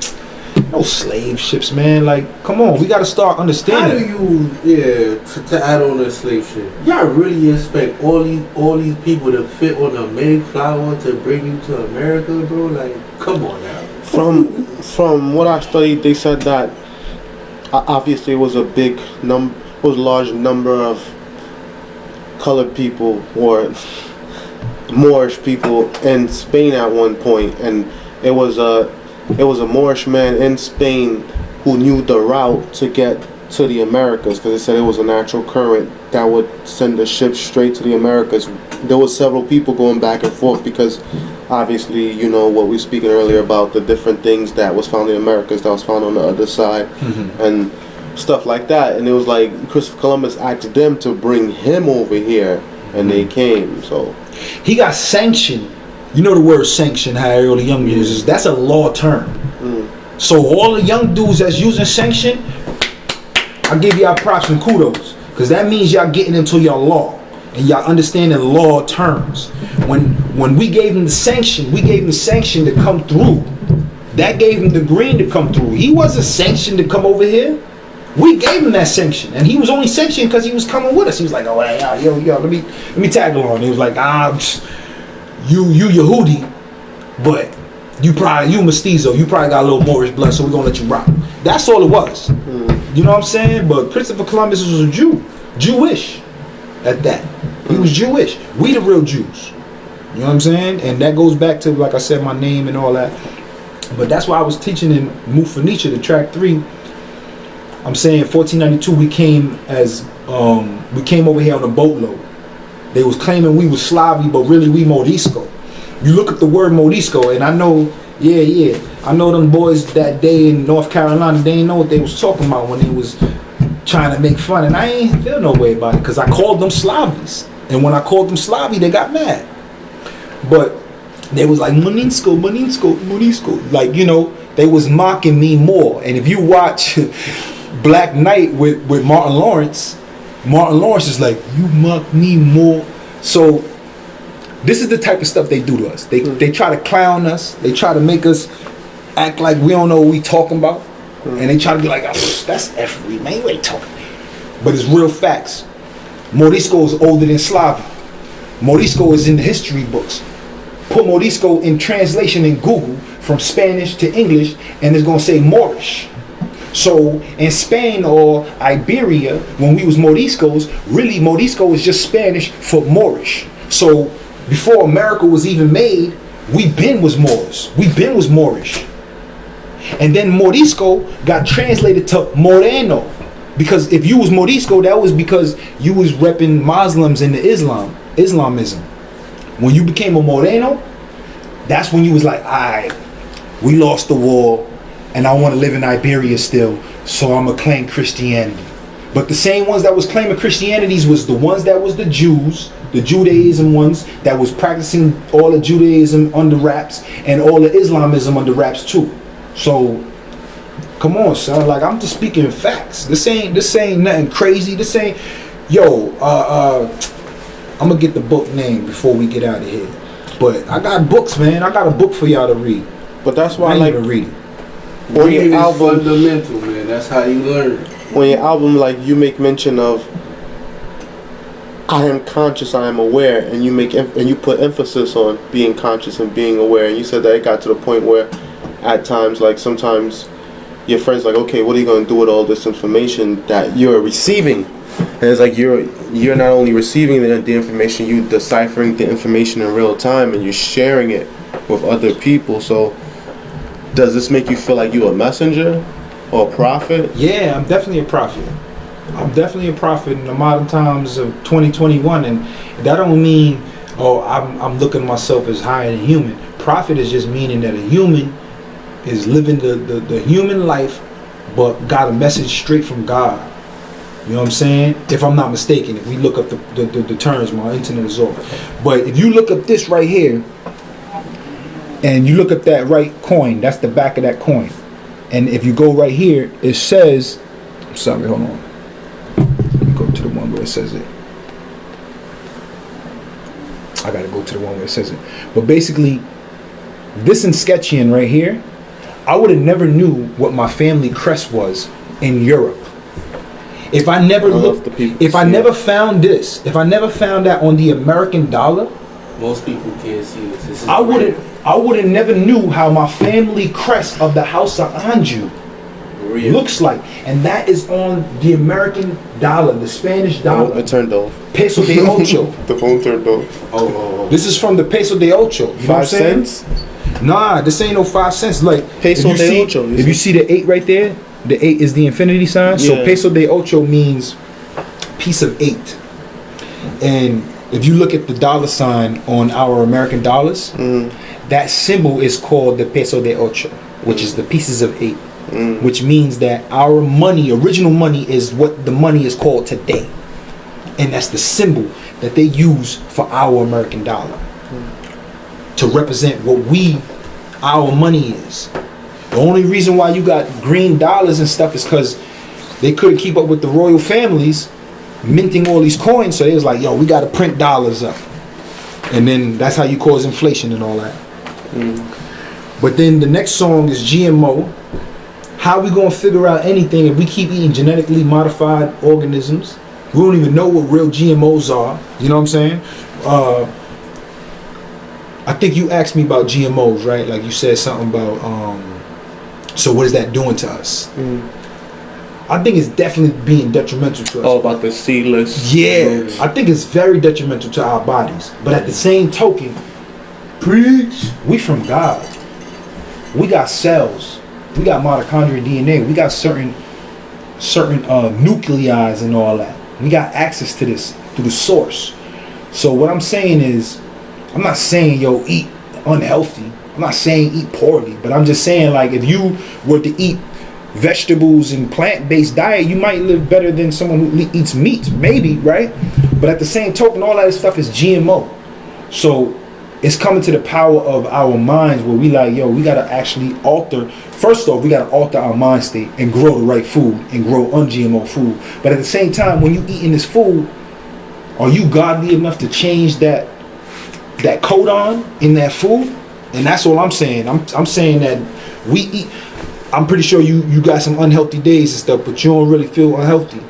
no slave ships, man. Like, come on, we gotta start understanding. How do you, to add on the slave ship, y'all really expect all these people to fit on a Mayflower to bring you to America, bro? Like, come on now. From what I studied, they said that obviously it was a large number of colored people or Moorish people in Spain at one point, and it was a Moorish man in Spain who knew the route to get to the Americas, because they said it was a natural current that would send the ship straight to the Americas. There was several people going back and forth because obviously, you know, what we were speaking earlier about the different things that was found in the Americas that was found on the other side, and stuff like that. And it was like Christopher Columbus asked them to bring him over here, and they came. So he got sanctioned. You know the word sanction, how all the young uses, that's a law term. So all the young dudes that's using sanction, I give y'all props and kudos, because that means y'all getting into your law and y'all understanding law terms. When we gave him the sanction, to come through. That gave him the green to come through. He wasn't sanctioned to come over here. We gave him that sanction, and he was only sanctioned because he was coming with us. He was like, oh, hey, yo, let me tag along. He was like, you Yehudi, but you mestizo, you probably got a little Moorish blood, so we're gonna let you rock. That's all it was. You know what I'm saying? But Christopher Columbus was a Jewish at that. He was Jewish. We the real Jews. You know what I'm saying? And that goes back to, like I said, my name and all that. But that's why I was teaching in Mufanicha, the track 3. I'm saying 1492 we came over here on a boatload. They was claiming we was Slavi, but really we Morisco. You look at the word Morisco, and I know, I know them boys that day in North Carolina, they didn't know what they was talking about when they was trying to make fun, and I ain't feel no way about it, because I called them Slavis. And when I called them Slavi, they got mad. But they was like, Monisco. Like, you know, they was mocking me more. And if you watch Black Knight with Martin Lawrence is like, you mock me more. So this is the type of stuff they do to us. They try to clown us. They try to make us act like we don't know what we talking about. And they try to be like, oh, that's effery, man, you ain't talking. But it's real facts. Morisco is older than Slavic. Morisco is in the history books. Put Morisco in translation in Google from Spanish to English, and it's gonna say Moorish. So in Spain or Iberia, when we was Moriscos, really Morisco is just Spanish for Moorish. So before America was even made, we been was Moors. We been was Moorish. And then Morisco got translated to Moreno. Because if you was Morisco, that was because you was repping Muslims in the Islamism. When you became a Moreno, that's when you was like, alright, we lost the war, and I want to live in Iberia still, so I'm going to claim Christianity. But the same ones that was claiming Christianities was the ones that was the Jews, the Judaism ones, that was practicing all the Judaism under wraps, and all the Islamism under wraps too. So, come on, son. Like, I'm just speaking facts. This ain't nothing crazy. This ain't, I'm gonna get the book name before we get out of here. But I got books, man. I got a book for y'all to read. But that's why I like to read it. Reading is fundamental, man. That's how you learn. When your album, like, you make mention of, I am conscious, I am aware, and you put emphasis on being conscious and being aware, and you said that it got to the point where, at times, like sometimes your friends like, okay, what are you gonna do with all this information that you're receiving? And it's like you're not only receiving the information, you deciphering the information in real time, and you're sharing it with other people. So does this make you feel like you a messenger or a prophet? Yeah, I'm definitely a prophet. I'm definitely a prophet in the modern times of 2021, and that don't mean, oh, I'm looking at myself as higher than human. Prophet is just meaning that a human is living the human life, but got a message straight from God. You know what I'm saying? If I'm not mistaken, if we look up the terms, my internet is off. But if you look up this right here, and you look at that right coin, that's the back of that coin. And if you go right here, it says, I'm sorry, hold on. Let me go to the one where it says it. I gotta go to the one where it says it. But basically, this Sketchian right here, I would have never knew what my family crest was in Europe. If I never looked, if I never found this, if I never found that on the American dollar, most people can't see this. I would have never knew how my family crest of the House of Anjou looks like, and that is on the American dollar, the Spanish dollar. Oh, it turned off. Peso de ocho. The phone turned off. Oh. This is from the Peso de ocho. You know 5 cents? Nah, this ain't no 5 cents. Like Peso de ocho. If you see the 8 right there, the 8 is the infinity sign. Yeah. So Peso de ocho means piece of 8. And if you look at the dollar sign on our American dollars, that symbol is called the Peso de ocho, which is the pieces of 8. Which means that our money, original money, is what the money is called today. And that's the symbol that they use for our American dollar to represent what our money is. The only reason why you got green dollars and stuff is because they couldn't keep up with the royal families minting all these coins, so they was like, yo, we got to print dollars up. And then that's how you cause inflation and all that. But then the next song is GMO. How we gonna figure out anything if we keep eating genetically modified organisms? We don't even know what real GMOs are. You know what I'm saying? I think you asked me about GMOs, right? Like you said something about, so what is that doing to us? I think it's definitely being detrimental to us. Oh, about the seedless. Yeah, I think it's very detrimental to our bodies. But at the same token, preach, we from God. We got cells. We got mitochondrial DNA. We got certain nuclei and all that. We got access to this through the source. So what I'm saying is, I'm not saying yo eat unhealthy. I'm not saying eat poorly, but I'm just saying like if you were to eat vegetables and plant-based diet, you might live better than someone who eats meat, maybe, right? But at the same token, all that stuff is GMO. So it's coming to the power of our minds where we like, yo, we gotta actually alter. First off, we gotta alter our mind state and grow the right food and grow un-GMO food. But at the same time, when you eating this food, are you godly enough to change that codon in that food? And that's all I'm saying. I'm saying that we eat. I'm pretty sure you got some unhealthy days and stuff, but you don't really feel unhealthy.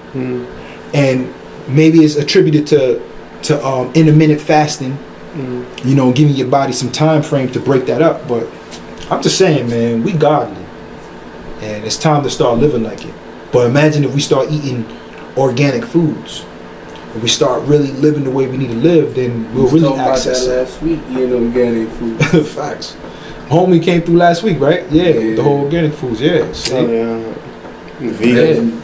And maybe it's attributed to intermittent fasting. You know, giving your body some time frame to break that up. But I'm just saying, man, we godly, and it's time to start living like it. But imagine if we start eating organic foods, if we start really living the way we need to live, then we'll really access that last week, eating organic food. Facts. Homie came through last week, right? Yeah, with the whole organic foods. Yeah. See? Oh, yeah. Vegan.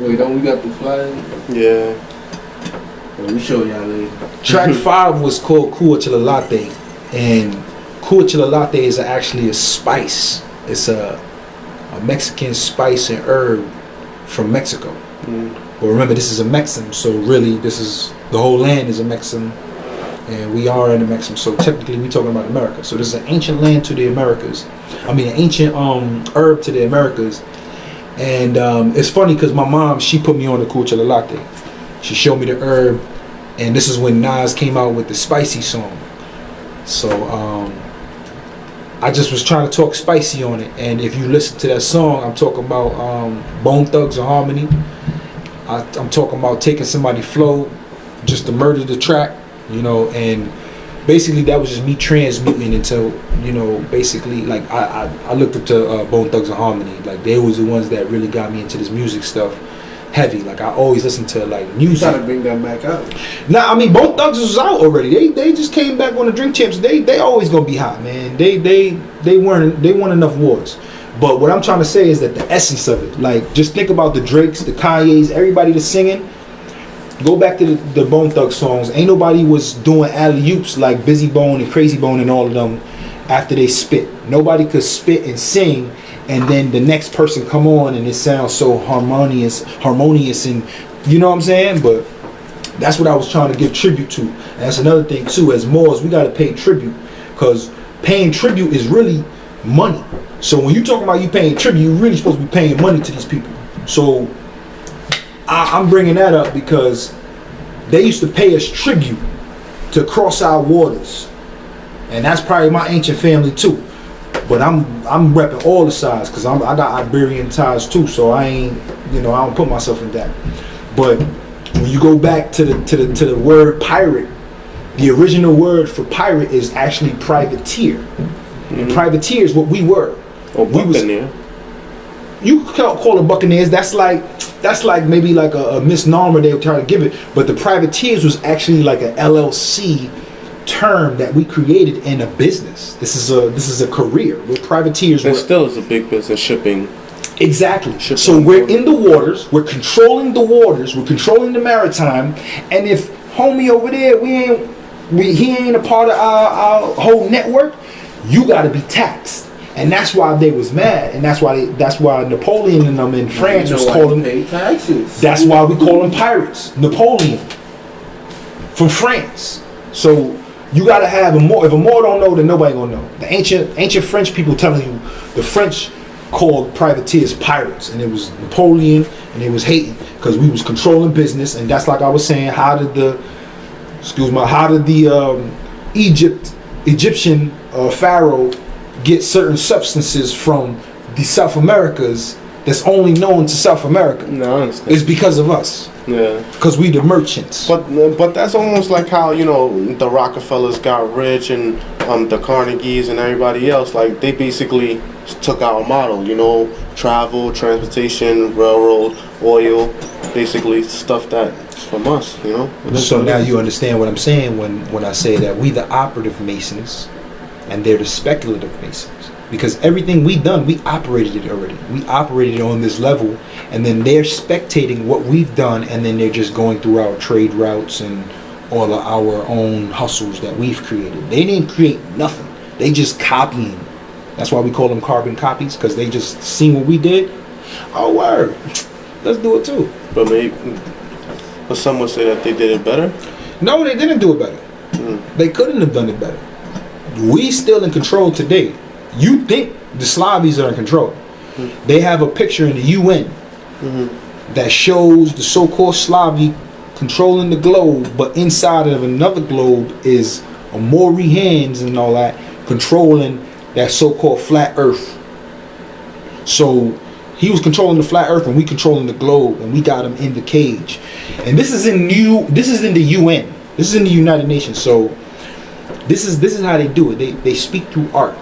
Wait, don't we got the flyer? Yeah. We show y'all later. Track 5 was called Cuachilla Latte, and Cuachilla Latte is actually a spice. It's a Mexican spice and herb from Mexico. But remember, this is a Mexican, so really, this is the whole land is a Mexican, and we are in the Mexican. So technically, we're talking about America. So this is an ancient land to the Americas. I mean, an ancient herb to the Americas. And it's funny because my mom, she put me on the Cuachilla Latte. She showed me the herb, and this is when Nas came out with the Spicy song. So I just was trying to talk spicy on it, and if you listen to that song, I'm talking about Bone Thugs and Harmony. I'm talking about taking somebody's flow just to murder the track, you know, and basically that was just me transmuting until, you know, basically like I looked up to Bone Thugs and Harmony. Like they was the ones that really got me into this music stuff heavy. Like I always listened to like music. You gotta bring that back out. Nah, I mean Bone Thugs was out already. They just came back on the Drink Champs. They always gonna be hot, man. They won enough wars. But what I'm trying to say is that the essence of it, like just think about the Drakes, the Kanye's, everybody that's singing. Go back to the Bone Thugs songs. Ain't nobody was doing alley-oops like Busy Bone and Crazy Bone and all of them after they spit. Nobody could spit and sing and then the next person come on and it sounds so harmonious and you know what I'm saying? But that's what I was trying to give tribute to. And that's another thing too, as Moors, we gotta pay tribute. Because paying tribute is really money. So when you talking about you paying tribute, you're really supposed to be paying money to these people. So I'm bringing that up because they used to pay us tribute to cross our waters, and that's probably my ancient family too. But I'm repping all the sides because I got Iberian ties too. So I ain't, you know, I don't put myself in that. But when you go back to the word pirate, the original word for pirate is actually privateer, and privateer is what we were. Or buccaneer. You call it buccaneers. That's like maybe like a misnomer they were trying to give it. But the privateers was actually like an LLC term that we created in a business. This is a career. We're privateers. It still is a big business, shipping. Exactly. Shipping. So we're in the waters. We're controlling the waters. We're controlling the maritime. And if homie over there, he ain't a part of our whole network, you got to be taxed. And that's why they was mad, and that's why Napoleon and them in France was calling pay taxes. That's why we call them pirates. Napoleon from France. So you gotta have a Moor. If a Moor don't know, then nobody gonna know. The ancient French people telling you the French called privateers pirates, and it was Napoleon, and they was hating because we was controlling business, and that's like I was saying. How did the Egyptian Pharaoh get certain substances from the South Americas that's only known to South America? No, I understand. It's because of us. Yeah. Because we the merchants. But that's almost like how, you know, the Rockefellers got rich and the Carnegies and everybody else. Like they basically took our model, you know, travel, transportation, railroad, oil, basically stuff that's from us, you know. So now you understand what I'm saying when I say that we the operative Masons and they're the speculative Masons, because everything we done, we operated it already. We operated on this level, and then they're spectating what we've done, and then they're just going through our trade routes and all of our own hustles that we've created. They didn't create nothing. They just copying. That's why we call them carbon copies, because they just seen what we did. Oh, word. Let's do it too. But some would say that they did it better. No, they didn't do it better. They couldn't have done it better. We still in control today. You think the Slavies are in control. They have a picture in the UN that shows the so-called Slavi controlling the globe, but inside of another globe is a Maori hands and all that controlling that so-called flat earth. So he was controlling the flat earth and we controlling the globe, and we got him in the cage. And this is in the UN. This is in the United Nations. So this is how they do it. They speak through art.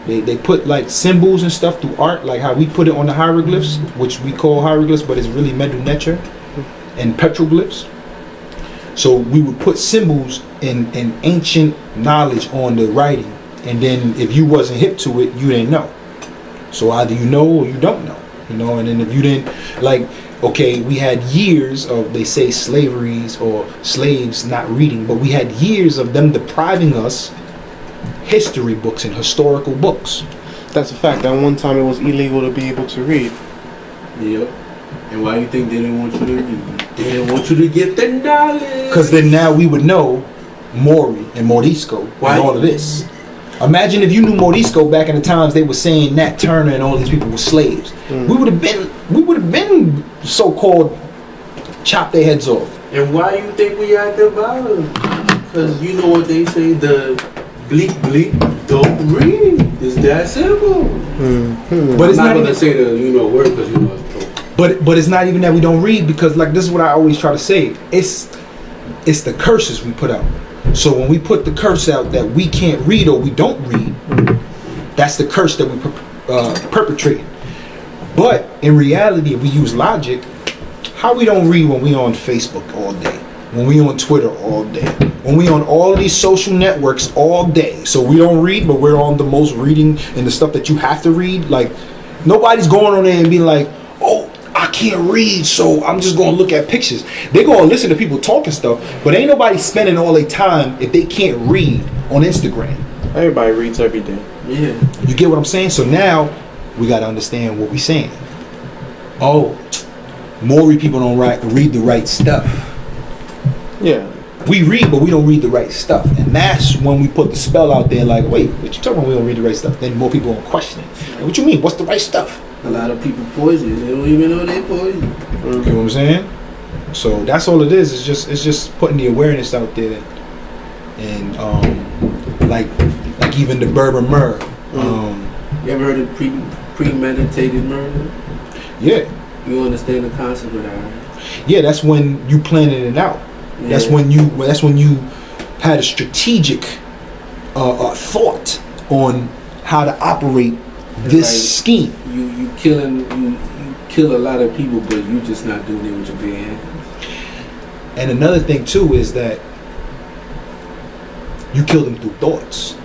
They put like symbols and stuff through art, like how we put it on the hieroglyphs, which we call hieroglyphs, but it's really Medu Neter and petroglyphs. So we would put symbols and ancient knowledge on the writing, and then if you wasn't hip to it, you didn't know. So either you know or you don't know, you know. And then if you didn't, like, okay, we had years of, they say, slaveries or slaves not reading, but we had years of them depriving us history books and historical books. That's a fact. That one time it was illegal to be able to read. Yep. And why you think they didn't want you to read? They didn't want you to get the knowledge. Because then now we would know Maury and Morisco and all of this. Imagine if you knew Morisco back in the times they were saying Nat Turner and all these people were slaves. We would have been so-called chopped their heads off. And why you think we at the bottom? Because you know what they say, the bleep bleep don't read. It's that simple. But it's I'm not not gonna say the word because it's But it's not even that we don't read, because like this is what I always try to say. It's the curses we put out. So when we put the curse out that we can't read or we don't read, that's the curse that we perpetrate. But in reality, if we use logic, how we don't read when we on Facebook all day, when we on Twitter all day, when we on all of these social networks all day. So we don't read, but we're on the most reading and the stuff that you have to read. Like, nobody's going on there and being like, oh, I can't read, so I'm just going to look at pictures. They're going to listen to people talking stuff, but ain't nobody spending all their time if they can't read on Instagram. Everybody reads every day. Yeah. You get what I'm saying? So now we got to understand what we're saying. Oh, Maori people don't read the right stuff. Yeah. We read, but we don't read the right stuff. And that's when we put the spell out there like, wait, what you talking about we don't read the right stuff? Then more people will question it. What you mean? What's the right stuff? A lot of people poison. They don't even know they poison. You know what I'm saying? So that's all it is. It's just putting the awareness out there. And like even the Berber Mur. You ever heard of premeditated murder? Yeah. You understand the concept of that, right? Yeah, that's when you planning it out. Yeah. That's when you had a strategic thought on how to operate this scheme. You kill a lot of people, but you just not doing it with your bare hands. And another thing too is that you killed them through thoughts.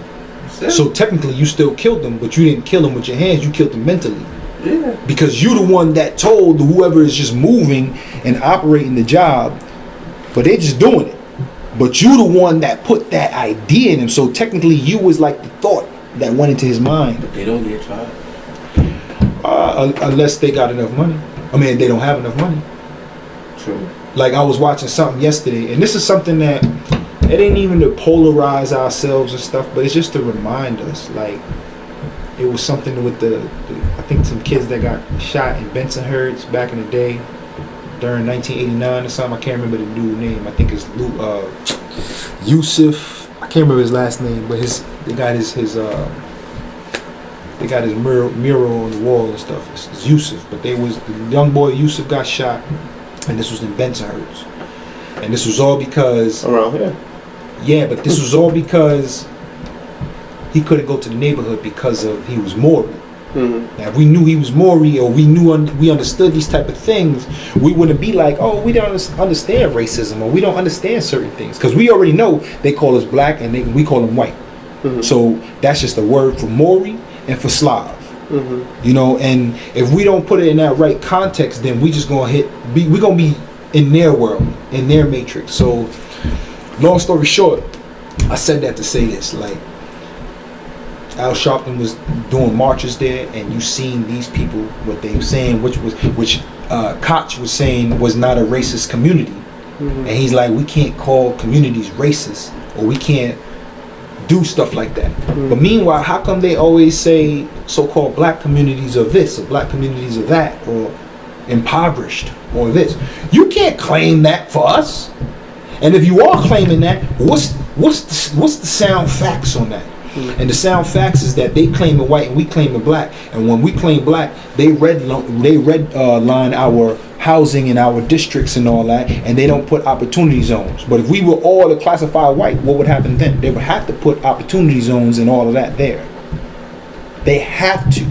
So technically you still killed them, but you didn't kill them with your hands, you killed them mentally. Yeah. Because you're the one that told whoever is just moving and operating the job, but they're just doing it. But you're the one that put that idea in him. So technically you was like the thought that went into his mind. But they don't get tried. Unless they got enough money. I mean, they don't have enough money. True. Like I was watching something yesterday, and this is something that it ain't even to polarize ourselves and stuff, but it's just to remind us. Like it was something with the I think some kids that got shot in Bensonhurst back in the day during 1989 or something. I can't remember the dude's name. I think it's Yusuf. I can't remember his last name, but they got his mural on the wall and stuff. It's Yusuf, but the young boy Yusuf got shot, and this was in Bensonhurst, and this was all because around here. Yeah, but this was all because he couldn't go to the neighborhood because he was Maori. Mm-hmm. Now, if we knew he was Maori, or we understood these type of things, we wouldn't be like, oh, we don't understand racism, or we don't understand certain things, because we already know they call us black and we call them white. Mm-hmm. So that's just a word for Maori and for Slav. Mm-hmm. You know, and if we don't put it in that right context, then we just gonna we're gonna be in their world, in their matrix. So long story short, I said that to say this, like Al Sharpton was doing marches there, and you seen these people, what they were saying, which Koch was saying was not a racist community. Mm-hmm. And he's like, we can't call communities racist, or we can't do stuff like that. Mm-hmm. But meanwhile, how come they always say so-called black communities are this, or black communities are that, or impoverished, or this? You can't claim that for us. And if you are claiming that, what's the sound facts on that? Mm-hmm. And the sound facts is that they claim it white and we claim it black. And when we claim black, they redline our housing and our districts and all that, and they don't put opportunity zones. But if we were all to classify white, what would happen then? They would have to put opportunity zones and all of that there. They have to.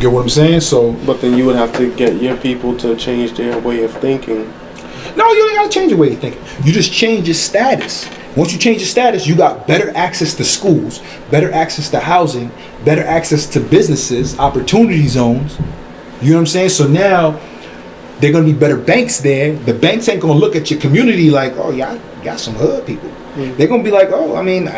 Get what I'm saying? So, but then you would have to get your people to change their way of thinking. No, you ain't gotta change your way of thinking. You just change your status. Once you change your status, you got better access to schools, better access to housing, better access to businesses, opportunity zones. You know what I'm saying? So now they're gonna be better banks there. The banks ain't gonna look at your community like, oh, y'all got some hood people. Mm-hmm. They're gonna be like, oh, I mean,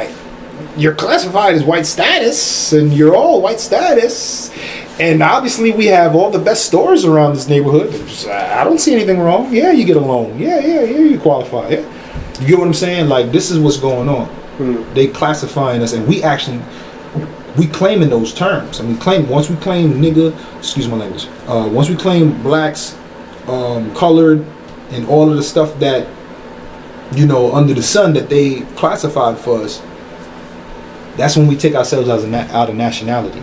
you're classified as white status, and you're all white status. And obviously we have all the best stores around this neighborhood. I don't see anything wrong. Yeah, you get a loan. Yeah, you qualify. Yeah. You get what I'm saying? Like, this is what's going on. Mm. They classifying us, and we claiming those terms. And once we claim nigga, excuse my language, once we claim blacks, colored, and all of the stuff that, you know, under the sun that they classified for us, that's when we take ourselves out of nationality.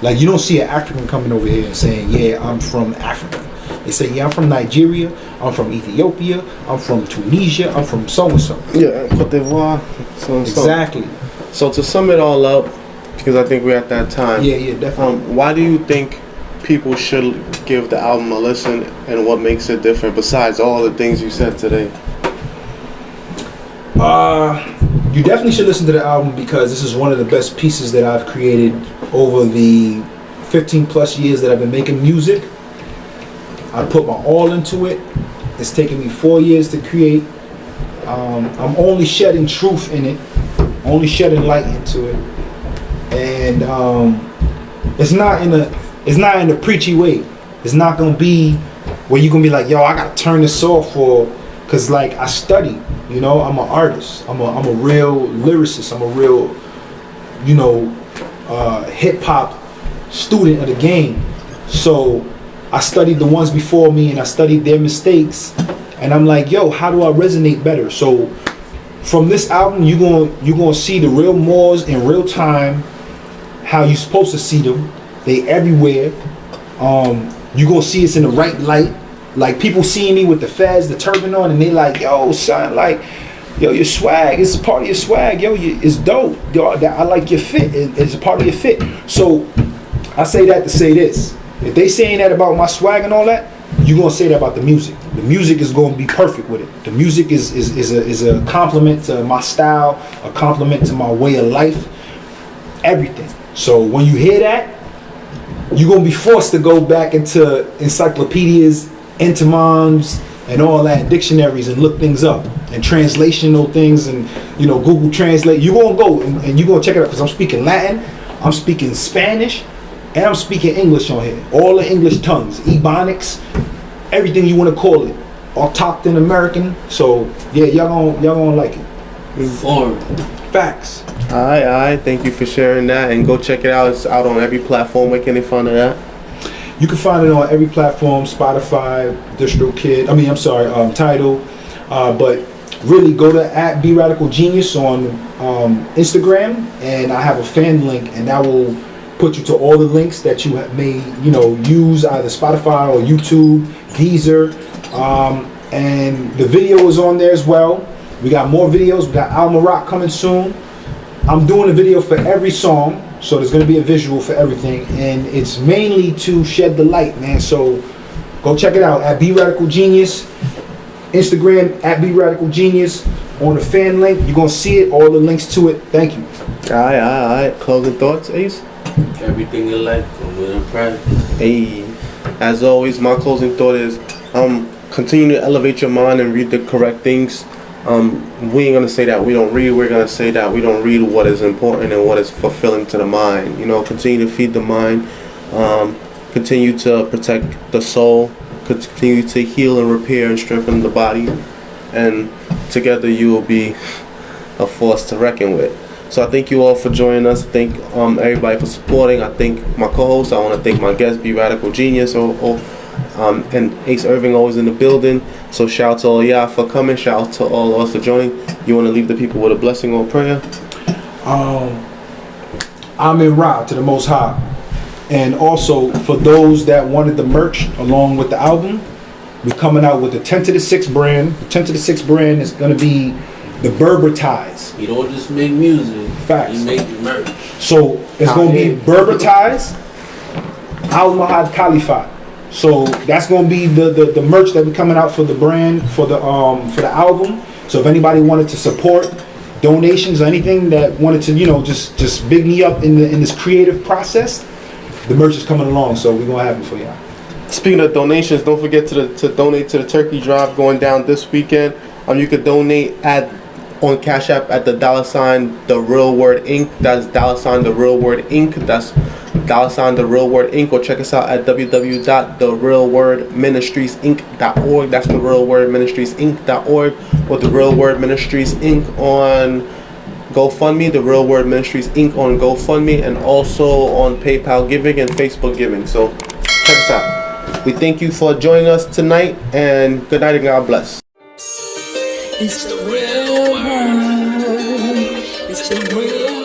Like, you don't see an African coming over here and saying, yeah, I'm from Africa. They say, yeah, I'm from Nigeria, I'm from Ethiopia, I'm from Tunisia, I'm from so-and-so. Yeah, Cote d'Ivoire, so and so. Exactly. So to sum it all up, because I think we're at that time. Yeah, definitely. Why do you think people should give the album a listen, and what makes it different besides all the things you said today? You definitely should listen to the album because this is one of the best pieces that I've created over the 15 plus years that I've been making music. I put my all into it. It's taken me 4 years to create. I'm only shedding truth in it, only shedding light into it, and it's not in a preachy way. It's not gonna be where you're gonna be like, yo, I gotta turn this off, or cause like I study, you know, I'm an artist. I'm a real lyricist. I'm a real, you know, hip hop student of the game. So I studied the ones before me and I studied their mistakes, and I'm like, yo, how do I resonate better? So from this album, you're gonna see the real Moors in real time, how you're supposed to see them. They everywhere. You're gonna see us in the right light. Like people seeing me with the fez, the turban on, and they like, yo, son, like, yo, your swag, it's a part of your swag, yo, it's dope. Yo, I like your fit, it's a part of your fit. So I say that to say this. If they saying that about my swag and all that, you're gonna say that about the music. The music is gonna be perfect with it. The music is a compliment to my style, a compliment to my way of life, everything. So when you hear that, you're gonna be forced to go back into encyclopedias, entomologies, and all that, dictionaries, and look things up and translational things, and you know, Google Translate. You're gonna go and you're gonna check it out because I'm speaking Latin, I'm speaking Spanish, and I'm speaking English on here. All the English tongues, Ebonics, everything you want to call it, autochthon American. So yeah, y'all gonna like it. Foreign. Facts. Alright, thank you for sharing that, and go check it out. It's out on every platform. Where can they find it at? You can find it on every platform, Spotify, Tidal. But really go to @BeRadicalGenius on Instagram, and I have a fan link, and that will put you to all the links that you may, you know, use either Spotify or YouTube, Deezer, and the video is on there as well. We got more videos. We got Alma Rock coming soon. I'm doing a video for every song, so there's going to be a visual for everything, and it's mainly to shed the light, man. So go check it out at @BeRadicalGenius, Instagram @BeRadicalGenius. On the fan link, you're going to see it, all the links to it. Thank you. All right. Closing thoughts, Ace? Everything you like, come with a practice. Hey, as always, my closing thought is continue to elevate your mind and read the correct things. We ain't gonna say that we don't read. We're gonna say that we don't read what is important and what is fulfilling to the mind. You know, continue to feed the mind. Continue to protect the soul. Continue to heal and repair and strengthen the body. And together you will be a force to reckon with. So I thank you all for joining us. Thank everybody for supporting. I thank my co-host. I want to thank my guest, Be Radical Genius, and Ace Irving, always in the building. So shout out to all y'all for coming. Shout out to all of us for joining. You want to leave the people with a blessing or prayer? I'm in Ra to the Most High. And also for those that wanted the merch along with the album, we're coming out with the 10 to the 6 brand. The 10 to the 6 brand is going to be the Berber ties. You don't just make music. Facts. You make the merch. So it's going to be Berber ties, Al Mahad Khalifat. So that's going to be the merch that we're coming out for the brand, for the album. So if anybody wanted to support donations or anything that wanted to, you know, just big me up in this creative process, the merch is coming along. So we're going to have it for y'all. Speaking of donations, don't forget to donate to the turkey drive going down this weekend. You could donate on Cashapp at the $therealwordinc. That's $therealwordinc. That's $therealwordinc. Or check us out at www.therealwordministriesinc.org. That's therealwordministriesinc.org. Or The Real Word Ministries Inc. on GoFundMe. The Real Word Ministries Inc. on GoFundMe, and also on PayPal giving and Facebook giving. So check us out. We thank you for joining us tonight, and good night and God bless. It's the real word. It's the real